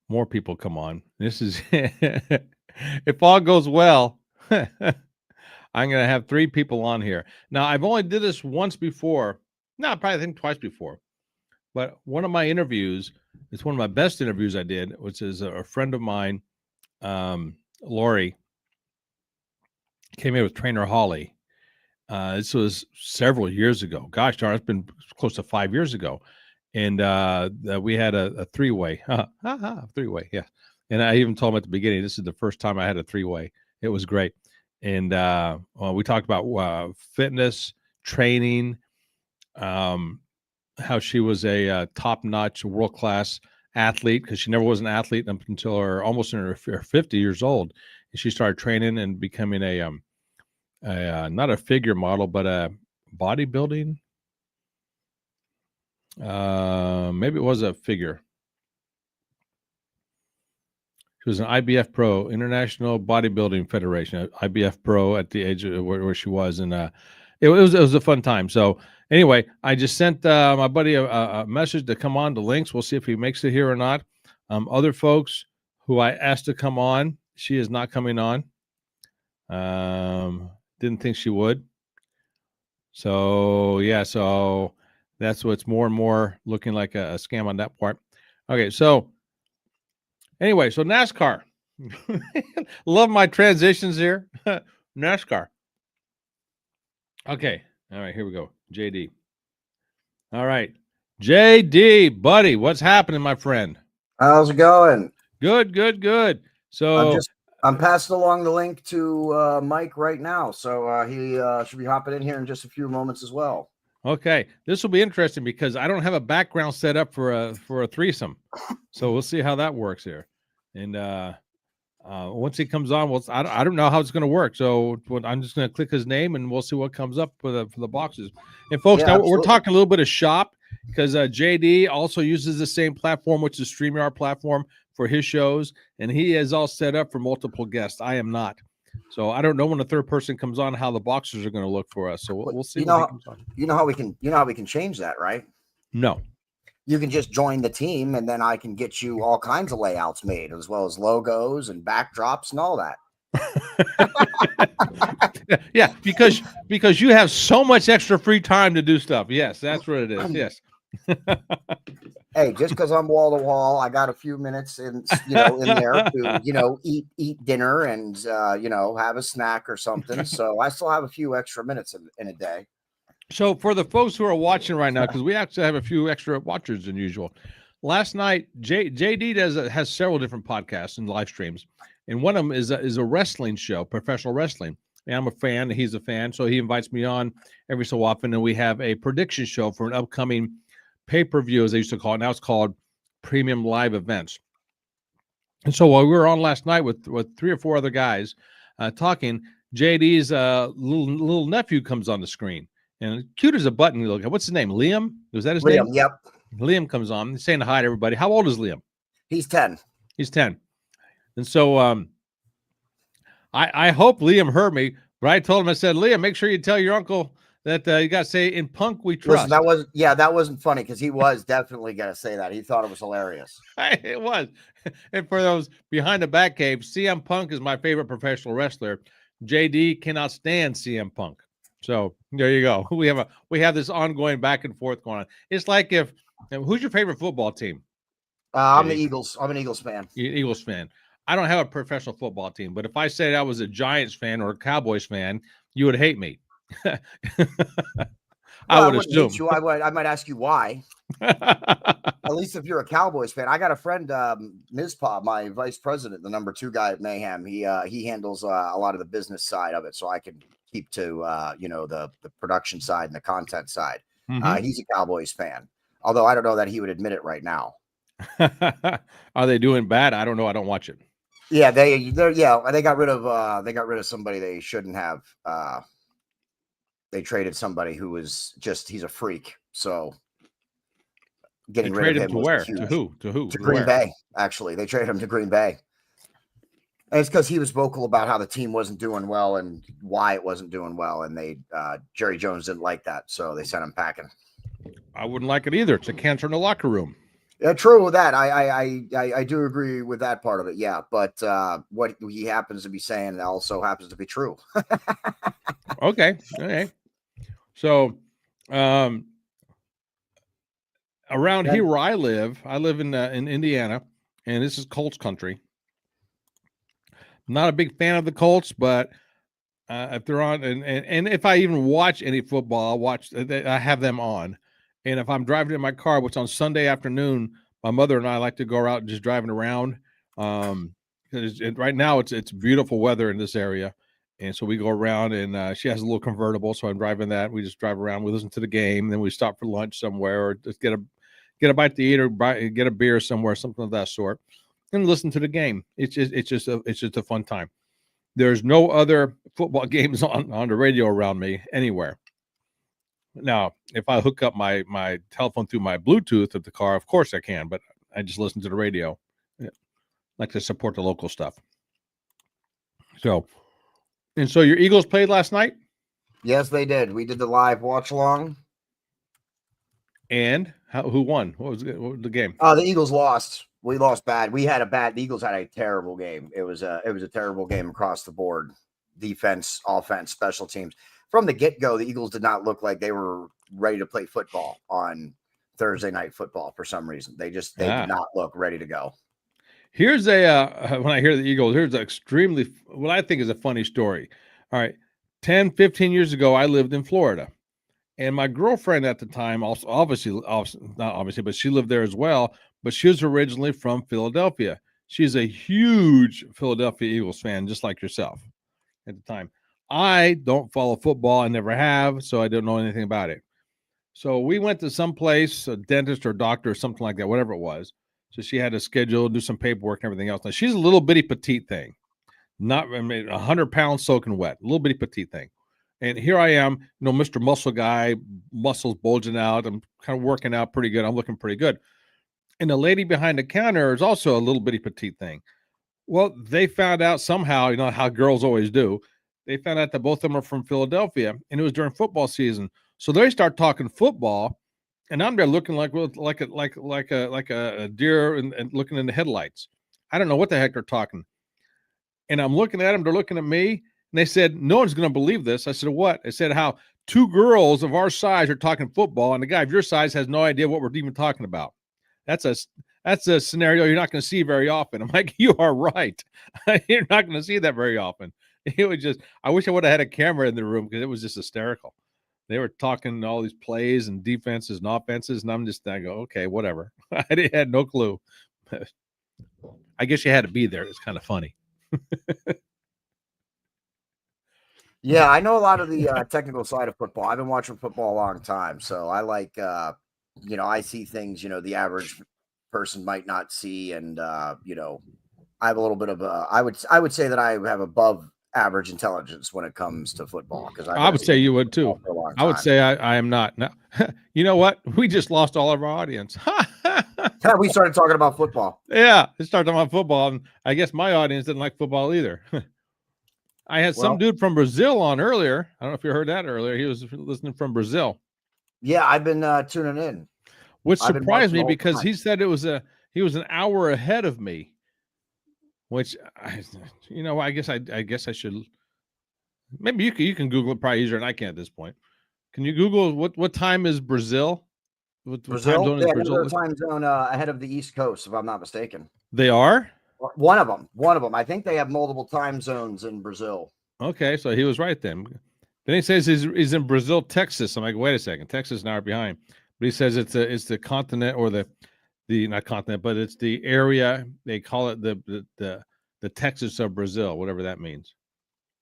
more people come on, this is if all goes well, I'm going to have 3 people on here. Now, I've only did this once before. No, probably I think twice before. But one of my interviews, it's one of my best interviews I did, which is a friend of mine, Lori, came in with Trainer Holly. This was several years ago. Gosh darn, it's been close to 5 years ago. And we had a 3-way. Three-way, yeah. And I even told him at the beginning, this is the first time I had a 3-way. It was great. And we talked about fitness, training, how she was a top-notch, world-class athlete, because she never was an athlete until almost in her 50 years old. And she started training and becoming a not a figure model, but a bodybuilding. Maybe it was a figure. She was an IBF Pro, International Bodybuilding Federation, IBF Pro at the age of where she was, and it was a fun time. So anyway, I just sent my buddy a message to come on the links. We'll see if he makes it here or not. Other folks who I asked to come on, she is not coming on. Didn't think she would. So yeah, so that's what's more and more looking like a scam on that part. Okay, so anyway, so NASCAR. Love my transitions here. NASCAR. Okay. All right, here we go. JD. All right. JD, buddy, what's happening, my friend? How's it going? Good, good, good. So I'm passing along the link to Mike right now. So he should be hopping in here in just a few moments as well. Okay. This will be interesting because I don't have a background set up for a threesome. So we'll see how that works here. And once he comes on, well, I don't know how it's going to work. So I'm just going to click his name and we'll see what comes up for the boxes. And folks, now we're talking a little bit of shop because JD also uses the same platform, which is StreamYard platform for his shows. And he is all set up for multiple guests. I am not. So I don't know when the third person comes on how the boxes are going to look for us. So we'll see. You know how we can change that, right? No. You can just join the team and then I can get you all kinds of layouts made as well as logos and backdrops and all that. Yeah, because you have so much extra free time to do stuff. Yes, that's what it is. Yes. Hey, just because I'm wall to wall, I got a few minutes in there to eat dinner and have a snack or something. So I still have a few extra minutes in a day. So for the folks who are watching right now, because we actually have a few extra watchers than usual. last night, JD has several different podcasts and live streams, and one of them is a wrestling show, professional wrestling. And I'm a fan, he's a fan, so he invites me on every so often, and we have a prediction show for an upcoming pay-per-view, as they used to call it. Now it's called Premium Live Events. And so while we were on last night with 3 or 4 other guys talking, JD's little nephew comes on the screen, and cute as a button. Look, what's his name? Liam? Was that his name? Liam, yep. Liam comes on. He's saying hi to everybody. How old is Liam? He's 10. He's 10. And so I hope Liam heard me, but I told him, I said, Liam, make sure you tell your uncle that you got to say, in Punk we trust. Listen, that wasn't funny, because he was definitely going to say that. He thought it was hilarious. It was. And for those behind the back cave, CM Punk is my favorite professional wrestler. JD cannot stand CM Punk. So there you go. We have this ongoing back and forth going on. It's like who's your favorite football team? I'm the Eagles. I'm an Eagles fan. Eagles fan. I don't have a professional football team, but if I said I was a Giants fan or a Cowboys fan, you would hate me. I would assume. I might ask you why. At least if you're a Cowboys fan. I got a friend, Mizpah, my vice president, the number 2 guy at Mayhem. He handles a lot of the business side of it, so I can keep to the production side and the content side. Mm-hmm. He's a Cowboys fan, although I don't know that he would admit it right now. Are they doing bad? I don't know. I don't watch it. Yeah, they got rid of somebody they shouldn't have. They traded somebody who was he's a freak. So getting rid of him to where? To who? To Green Bay. Actually, they traded him to Green Bay. And it's because he was vocal about how the team wasn't doing well and why it wasn't doing well. And Jerry Jones didn't like that, so they sent him packing. I wouldn't like it either. It's a cancer in the locker room. Yeah, true with that. I do agree with that part of it. Yeah, but what he happens to be saying also happens to be true. Okay. So, around here where I live in Indiana, and this is Colts country. I'm not a big fan of the Colts, but if they're on, and if I even watch any football, I have them on. And if I'm driving in my car, which on Sunday afternoon, my mother and I like to go out and just driving around. Right now it's beautiful weather in this area. And so we go around, and she has a little convertible. So I'm driving that. We just drive around. We listen to the game. Then we stop for lunch somewhere, or just get a bite to eat, or get a beer somewhere, something of that sort, and listen to the game. It's just a fun time. There's no other football games on the radio around me anywhere. Now, if I hook up my telephone through my Bluetooth of the car, of course I can, but I just listen to the radio. I like to support the local stuff. So your Eagles played last night? Yes, they did. We did the live watch along. And who won? What was the game? The Eagles lost. We lost bad. The Eagles had a terrible game. It was a terrible game across the board. Defense, offense, special teams. From the get-go, the Eagles did not look like they were ready to play football on Thursday Night Football for some reason. They did not look ready to go. Here's when I hear the Eagles, here's what I think is a funny story. All right. 10, 15 years ago, I lived in Florida, and my girlfriend at the time also, not obviously, but she lived there as well, but she was originally from Philadelphia. She's a huge Philadelphia Eagles fan, just like yourself at the time. I don't follow football. I never have, so I don't know anything about it. So we went to some place, a dentist or doctor or something like that, whatever it was. So she had to schedule, do some paperwork and everything else. Now, she's a little bitty petite thing, 100 pounds soaking wet, a little bitty petite thing. And here I am, Mr. Muscle Guy, muscles bulging out. I'm kind of working out pretty good. I'm looking pretty good. And the lady behind the counter is also a little bitty petite thing. Well, they found out somehow, how girls always do. They found out that both of them are from Philadelphia, and it was during football season. So they start talking football, and I'm there looking like a deer and looking in the headlights. I don't know what the heck they're talking. And I'm looking at them. They're looking at me, and they said, "No one's going to believe this." I said, "What?" They said, "How 2 girls of our size are talking football, and the guy of your size has no idea what we're even talking about." That's a scenario you're not going to see very often. I'm like, you are right. You're not going to see that very often. It was just, I wish I would have had a camera in the room, because it was just hysterical. they were talking all these plays and defenses and offenses, and I go, okay, whatever. I had no clue. I guess you had to be there. It's kind of funny. Yeah, I know a lot of the technical side of football. I've been watching football a long time, so I like, I see things, the average person might not see, and I have a little bit of I would say that I have above average intelligence when it comes to football because I would say you would too. I would say I am not. No. You know what? We just lost all of our audience. We started talking about football. Yeah, it started talking about football, and I guess my audience didn't like football either. I had some dude from Brazil on earlier. I don't know if you heard that earlier. He was listening from Brazil. Yeah, I've been tuning in. Which surprised me because he said he was an hour ahead of me. Which I guess I should. Maybe you can Google it probably easier than I can at this point. Can you Google what time is Brazil? What Brazil? Time zone is Brazil? Time zone ahead of the East Coast, if I'm not mistaken. They are? One of them. I think they have multiple time zones in Brazil. Okay, so he was right then. Then he says he's in Brazil, Texas. I'm like, wait a second, Texas is an hour behind. But he says it's the continent or the not continent, but it's the area. They call it the Texas of Brazil, whatever that means.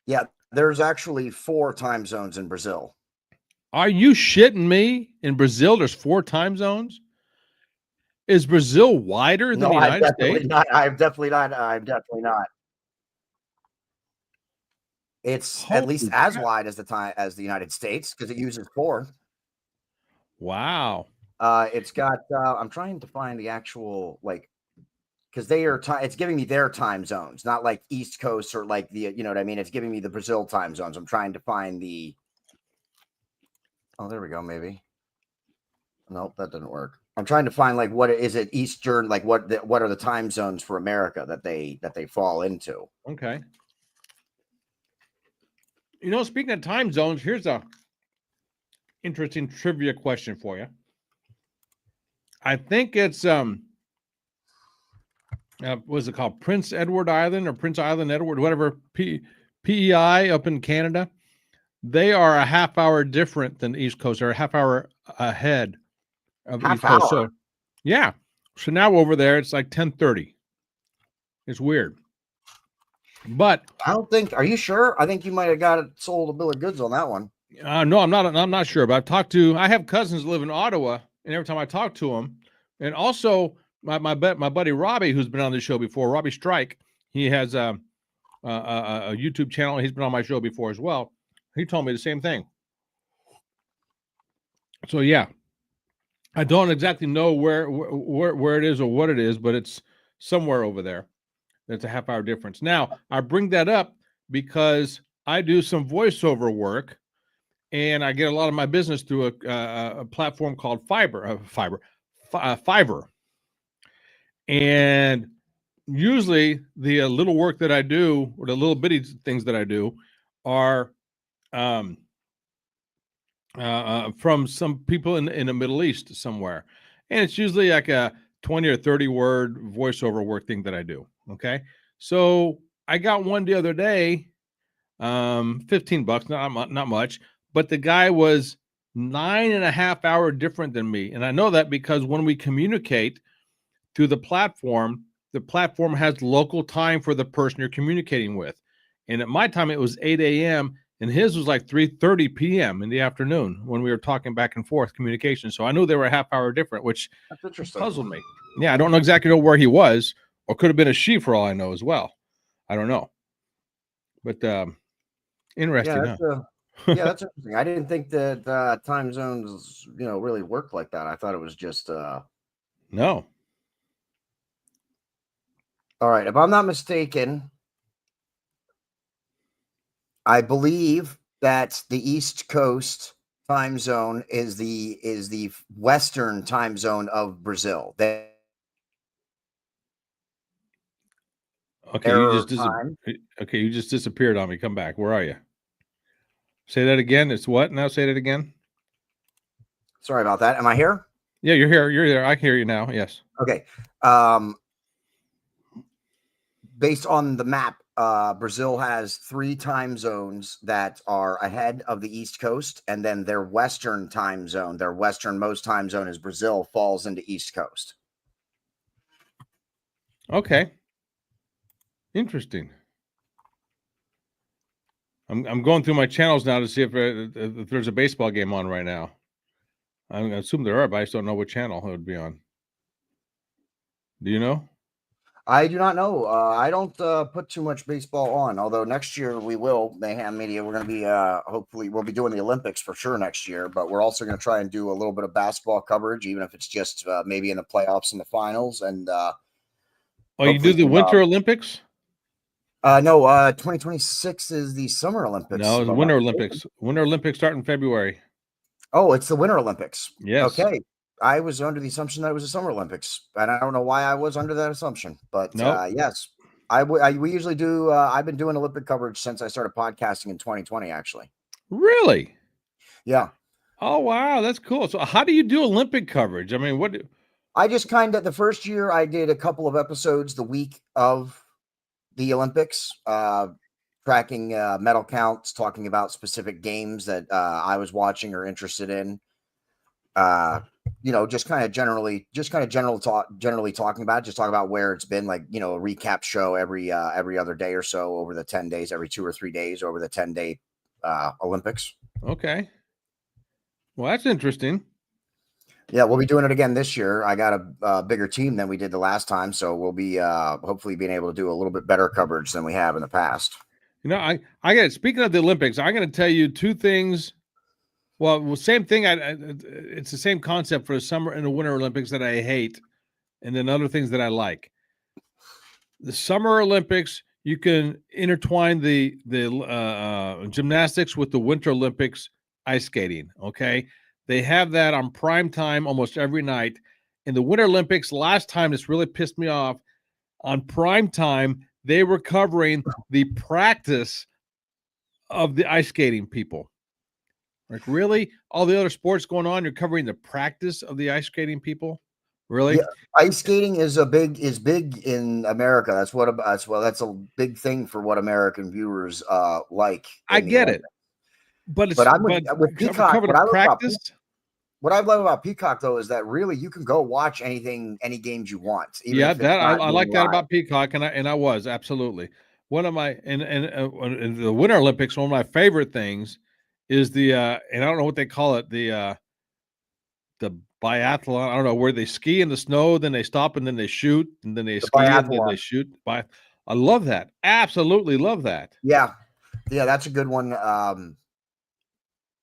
Yeah, there's actually 4 time zones in Brazil. Are you shitting me? In Brazil, there's 4 time zones? Is Brazil wider than the United States? I'm definitely not. It's at least as wide as the United States because it uses 4. Wow. It's got. I'm trying to find the actual because they are. It's giving me their time zones, not like East Coast or like the. You know what I mean? It's giving me the Brazil time zones. I'm trying to find the. Oh, there we go. Maybe. Nope, that didn't work. I'm trying to find what is it Eastern, what are the time zones for America that they fall into. Okay. Speaking of time zones, here's a interesting trivia question for you. I think it's what's it called? Prince Edward Island or Prince Island Edward, whatever, PEI up in Canada. They are a half hour different than the East Coast. They're a half hour ahead of the East Coast. So, yeah. So now over there, it's like 10:30. It's weird. But I don't think. Are you sure? I think you might have sold a bill of goods on that one. No, I'm not. I'm not sure. But I have cousins who live in Ottawa, and every time I talk to them, and also my buddy Robbie, who's been on the show before, Robbie Strike, he has a YouTube channel. He's been on my show before as well. He told me the same thing. So yeah, I don't exactly know where it is or what it is, but it's somewhere over there. That's a half hour difference. Now, I bring that up because I do some voiceover work, and I get a lot of my business through a platform called Fiverr. And usually the little work that I do, or the little bitty things that I do, are from some people in the Middle East somewhere. And it's usually like a 20 or 30 word voiceover work thing that I do. Okay. So I got one the other day, $15, not much, but the guy was 9.5 hours different than me. And I know that because when we communicate through the platform has local time for the person you're communicating with. And at my time, it was 8 a.m. and his was like 3:30 p.m. in the afternoon when we were talking back and forth communication. So I knew they were a half hour different, which puzzled me. Yeah, I don't know exactly where he was, or could have been a she for all I know as well. I don't know. But interesting. Yeah, that's interesting. I didn't think that time zones, really worked like that. I thought it was just no. All right, if I'm not mistaken, I believe that the East Coast time zone is the Western time zone of Brazil. Okay, you just disappeared on me. Come back. Where are you? Say that again. It's what? Now say that again. Sorry about that. Am I here? Yeah, you're here. You're there. I can hear you now. Yes. Okay. Based on the map Brazil has 3 time zones that are ahead of the East Coast, and then their Western time zone, their westernmost time zone is Brazil, falls into East Coast. Okay. Interesting. I'm going through my channels now to see if there's a baseball game on right now. I assume there are, but I just don't know what channel it would be on. Do you know? I do not know. I don't put too much baseball on, although next year we will. Mayhem Media, we're going to be hopefully we'll be doing the Olympics for sure next year, but we're also going to try and do a little bit of basketball coverage, even if it's just maybe in the playoffs and the finals. And you do the Winter Olympics? No, 2026 is the Summer Olympics. No, it's Winter Olympics. Winter Olympics start in February. Oh, it's the Winter Olympics. Yes. Okay. I was under the assumption that it was the Summer Olympics, and I don't know why I was under that assumption, but yes, we usually do. I've been doing Olympic coverage since I started podcasting in 2020, actually. Really? Yeah. Oh, wow. That's cool. So how do you do Olympic coverage? I mean, I just the first year I did a couple of episodes the week of the Olympics, tracking medal counts, talking about specific games that I was watching or interested in. Just kind of generally talking about it, just talking about where it's been, like, a recap show every other day or so over the 10 days, every 2 or 3 days over the 10-day Olympics. Okay. Well, that's interesting. Yeah, we'll be doing it again this year. I got a bigger team than we did the last time, so we'll be hopefully being able to do a little bit better coverage than we have in the past. I got, speaking of the Olympics, I'm going to tell you 2 things. Well, same thing. It's the same concept for the Summer and the Winter Olympics that I hate, and then other things that I like. The Summer Olympics, you can intertwine the gymnastics with the Winter Olympics ice skating. Okay, they have that on prime time almost every night. In the Winter Olympics, last time this really pissed me off. On prime time, they were covering the practice of the ice skating people. Like, really? All the other sports going on, you're covering the practice of the ice skating people? Really? Yeah, ice skating is big in America. That's a big thing for what American viewers like. I get it. But with Peacock, what I love about Peacock, though, is that really you can go watch any games you want. Yeah, that I like that about Peacock, and I was absolutely one of my in the Winter Olympics. One of my favorite things is the and I don't know what they call it, the biathlon. I don't know, where they ski in the snow, then they stop, and then they shoot, and then they ski, and then they shoot. I love that. Absolutely love that. Yeah, that's a good one.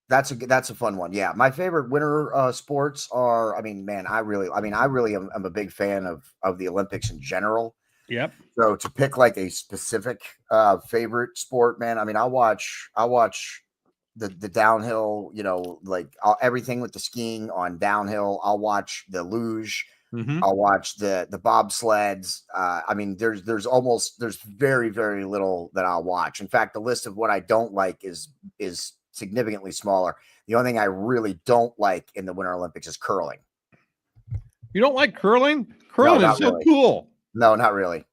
That's a fun one. Yeah, my favorite winter sports are. I really am a big fan of the Olympics in general. Yep. So to pick like a specific favorite sport, man, I watch the downhill, like everything with the skiing on downhill. I'll watch the luge. Mm-hmm. I'll watch the bobsleds. There's very, very little that I'll watch. In fact, the list of what I don't like is significantly smaller. The only thing I really don't like in the Winter Olympics is curling. You don't like curling? Curling is so cool. No, not really.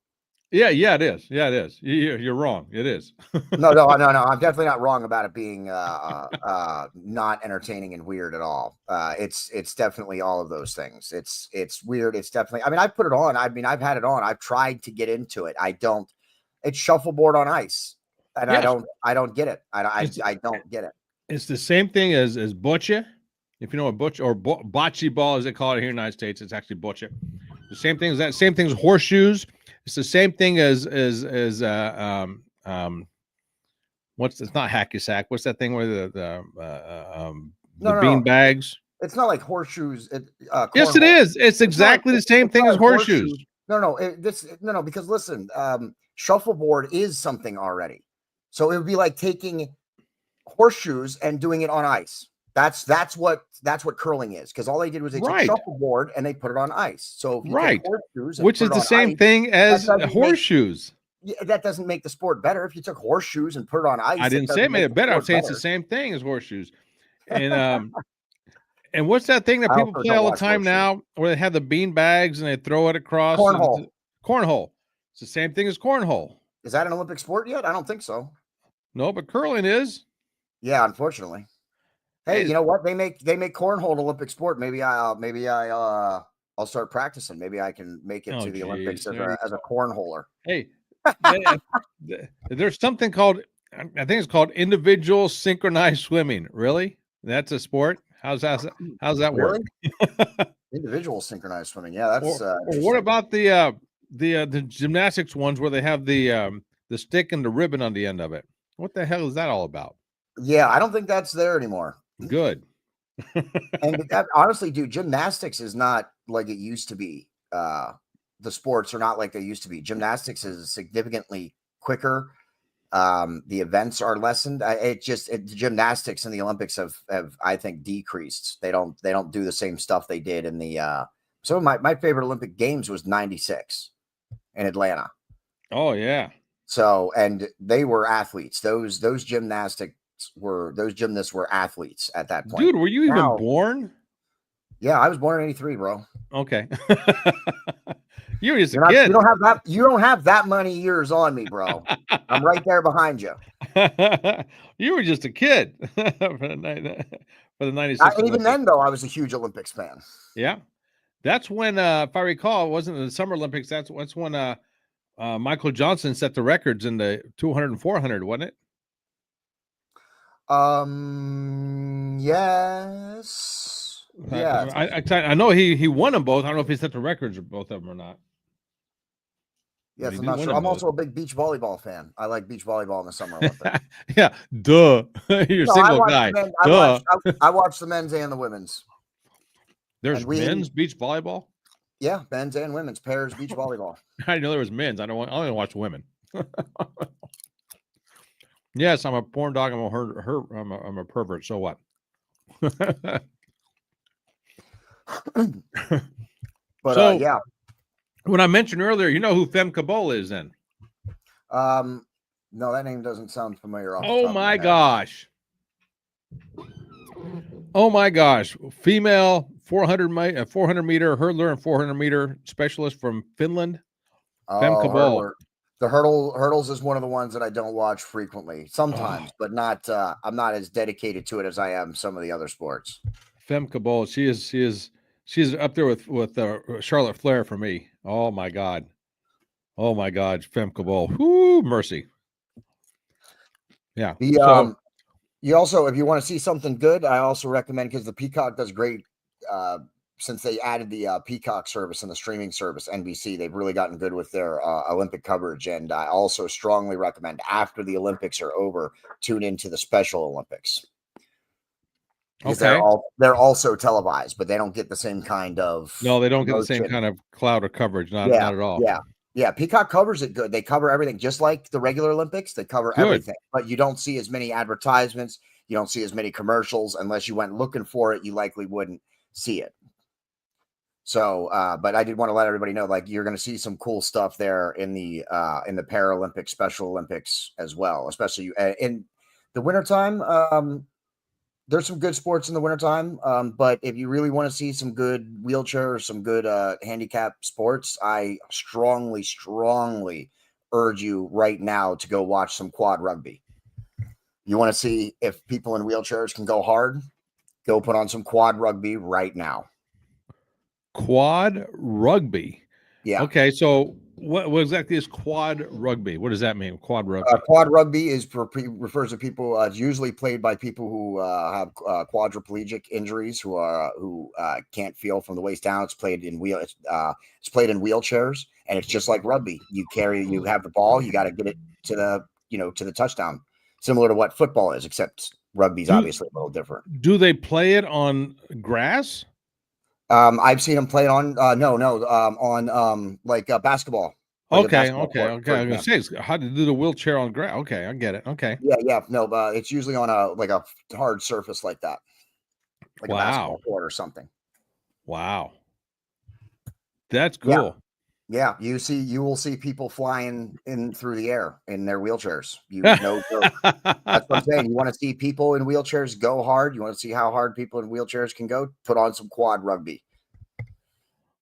Yeah, it is. Yeah, it is. You're wrong. It is. No. I'm definitely not wrong about it being not entertaining and weird at all. It's definitely all of those things. It's weird. It's definitely. I've put it on. I've had it on. I've tried to get into it. It's shuffleboard on ice, and yes. I don't get it. I don't get it. It's the same thing as bocce. If you know what bocce or bocce ball, as they call it here in the United States, it's actually bocce. The same thing as that. Same thing as horseshoes. It's the same thing as it's not hacky sack. What's that thing where the bean bags? It's not like horseshoes. Yes, it is. It's exactly the same thing as horseshoes. No, because listen, shuffleboard is something already. So it would be like taking horseshoes and doing it on ice. That's what curling is, because all they did was they took shuffleboard and they put it on ice. So if you take horseshoes, which is the same thing as horseshoes. That doesn't make the sport better. If you took horseshoes and put it on ice, I didn't say it made it better. I'm saying it's the same thing as horseshoes. And and what's that thing that people play all the time now, where they have the bean bags and they throw it across? Cornhole. Cornhole. It's the same thing as cornhole. Is that an Olympic sport yet? I don't think so. No, but curling is. Yeah, unfortunately. Hey, Hey, you know what? They make cornhole an Olympic sport. I'll start practicing. Maybe I can make it oh, to the Olympics geez. There you as a cornholer. Hey, there's something called, I think it's called individual synchronized swimming. Really? That's a sport? How's that work? Really? Individual synchronized swimming. Yeah, that's Or what interesting. about the gymnastics ones where they have the stick and the ribbon on the end of it? What the hell is that all about? Yeah, I don't think that's there anymore. Good. And that, honestly, dude, gymnastics is not like it used to be. The sports are not like they used to be. Gymnastics is significantly quicker. The events are lessened. Gymnastics in the Olympics have I think decreased. They don't do the same stuff they did in the some of my favorite Olympic games was 96 in Atlanta. Oh yeah. So, and they were athletes. Those gymnasts were athletes at that point. Dude, were you even Now, born? yeah, I was born in 83, bro. Okay. You were just a kid. You don't have that many years on me, bro. I'm right there behind you. You were just a kid for the 96. And even then, though, I was a huge Olympics fan. Yeah. That's when, if I recall, it wasn't the Summer Olympics. That's when Michael Johnson set the records in the 200 and 400, wasn't it? Yes. Yeah. I know he won them both. I don't know if he set the records of both of them or not. Yes, I'm not sure. I'm also a big beach volleyball fan. I like beach volleyball in the Summer Olympics. Yeah, duh. You're a single guy. I watch the men's and the women's. There's men's beach volleyball? Yeah, men's and women's pairs beach volleyball. I didn't know there was men's. I only watch women. Yes, I'm a porn dog. I'm a pervert. So what? But yeah. When I mentioned earlier, you know who Femke Bol is then? No, that name doesn't sound familiar. Oh my gosh. Oh my gosh. Female 400 meter hurdler and 400 meter specialist from Finland. Femke Bol. The hurdles is one of the ones that I don't watch frequently. Sometimes, but not. I'm not as dedicated to it as I am some of the other sports. Femke Bol. She's up there with Charlotte Flair for me. Oh my God. Oh my God. Femke Bol. Whoo, mercy. Yeah. You also, if you want to see something good, I also recommend, because the Peacock does great. Since they added the Peacock service and the streaming service, NBC, they've really gotten good with their Olympic coverage. And I also strongly recommend, after the Olympics are over, tune into the Special Olympics. Because they're also televised, but they don't get the same kind of. No, they don't get the same kind of cloud of coverage. Not at all. Yeah. Peacock covers it good. They cover everything, just like the regular Olympics. They cover everything, but you don't see as many advertisements. You don't see as many commercials. Unless you went looking for it, you likely wouldn't see it. So, but I did want to let everybody know, like, you're going to see some cool stuff there in the Paralympic, Special Olympics as well, especially in the wintertime. There's some good sports in the wintertime. But if you really want to see some good wheelchair or some good handicap sports, I strongly urge you right now to go watch some quad rugby. You want to see if people in wheelchairs can go hard? Go put on some quad rugby right now. Quad rugby. Yeah. Okay. So what exactly is quad rugby? What does that mean? Quad rugby. Quad rugby refers to people. It's usually played by people who have quadriplegic injuries, who can't feel from the waist down. It's played in wheelchairs, and it's just like rugby. You have the ball. You got to get it to the touchdown, similar to what football is, except rugby's obviously a little different. Do they play it on grass? I've seen them play it on on basketball. Okay. I'm gonna say, how to do the wheelchair on grass? Okay, I get it. Okay. Yeah. No, it's usually on a hard surface like that, like a basketball court or something. Wow, that's cool. Yeah. You will see people flying in through the air in their wheelchairs. That's what I'm saying. You want to see people in wheelchairs go hard. You want to see how hard people in wheelchairs can go. Put on some quad rugby.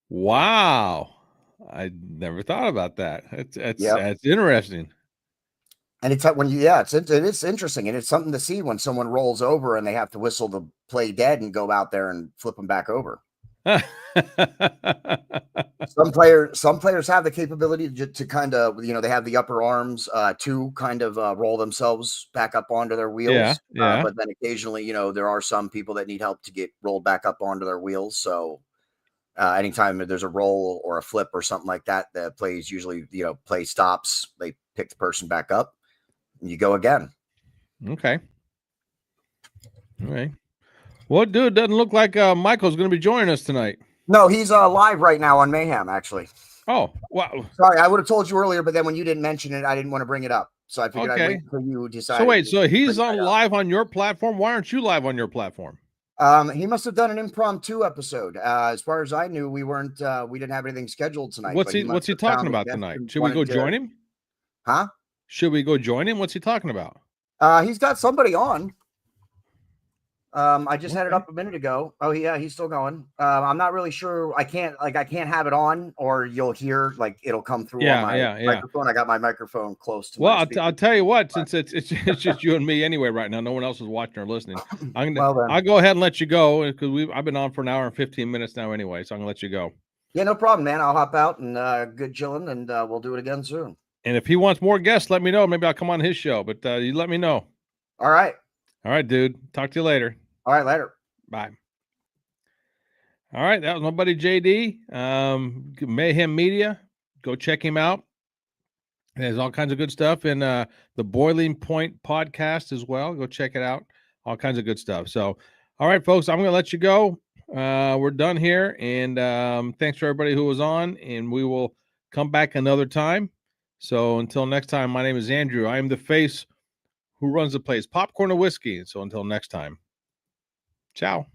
Wow, I never thought about that. That's interesting. And it's when it's interesting, and it's something to see when someone rolls over and they have to whistle to play dead and go out there and flip them back over. Some players have the capability to kind of, they have the upper arms to kind of roll themselves back up onto their wheels. Yeah. But then occasionally, there are some people that need help to get rolled back up onto their wheels. So anytime there's a roll or a flip or something like that, the plays usually, play stops. They pick the person back up. You go again. Okay. All right. Well, dude, doesn't look like Michael's going to be joining us tonight. No, he's live right now on Mayhem, actually. Oh, wow. Sorry, I would have told you earlier, but then when you didn't mention it, I didn't want to bring it up. So I figured I'd wait until you decide. So wait, so he's on live on your platform? Why aren't you live on your platform? He must have done an impromptu episode. As far as I knew, we didn't have anything scheduled tonight. What's he talking about tonight? Should we go join him? Huh? Should we go join him? What's he talking about? He's got somebody on. I just had it up a minute ago. Oh yeah, he's still going. I'm not really sure. I can't have it on, or you'll hear it'll come through on my microphone. I got my microphone close to. Well, I'll tell you what. Since it's just you and me anyway right now, no one else is watching or listening. I'll go ahead and let you go because I've been on for an hour and 15 minutes now anyway, so I'm gonna let you go. Yeah, no problem, man. I'll hop out and good chilling, and we'll do it again soon. And if he wants more guests, let me know. Maybe I'll come on his show, but you let me know. All right. All right, dude. Talk to you later. All right, later. Bye. All right, that was my buddy JD, Mayhem Media. Go check him out. There's all kinds of good stuff in the Boiling Point podcast as well. Go check it out. All kinds of good stuff. So, all right, folks, I'm going to let you go. We're done here, and thanks for everybody who was on, and we will come back another time. So until next time, my name is Andrew. I am the face who runs the place, Popcorn and Whiskey. So until next time, ciao.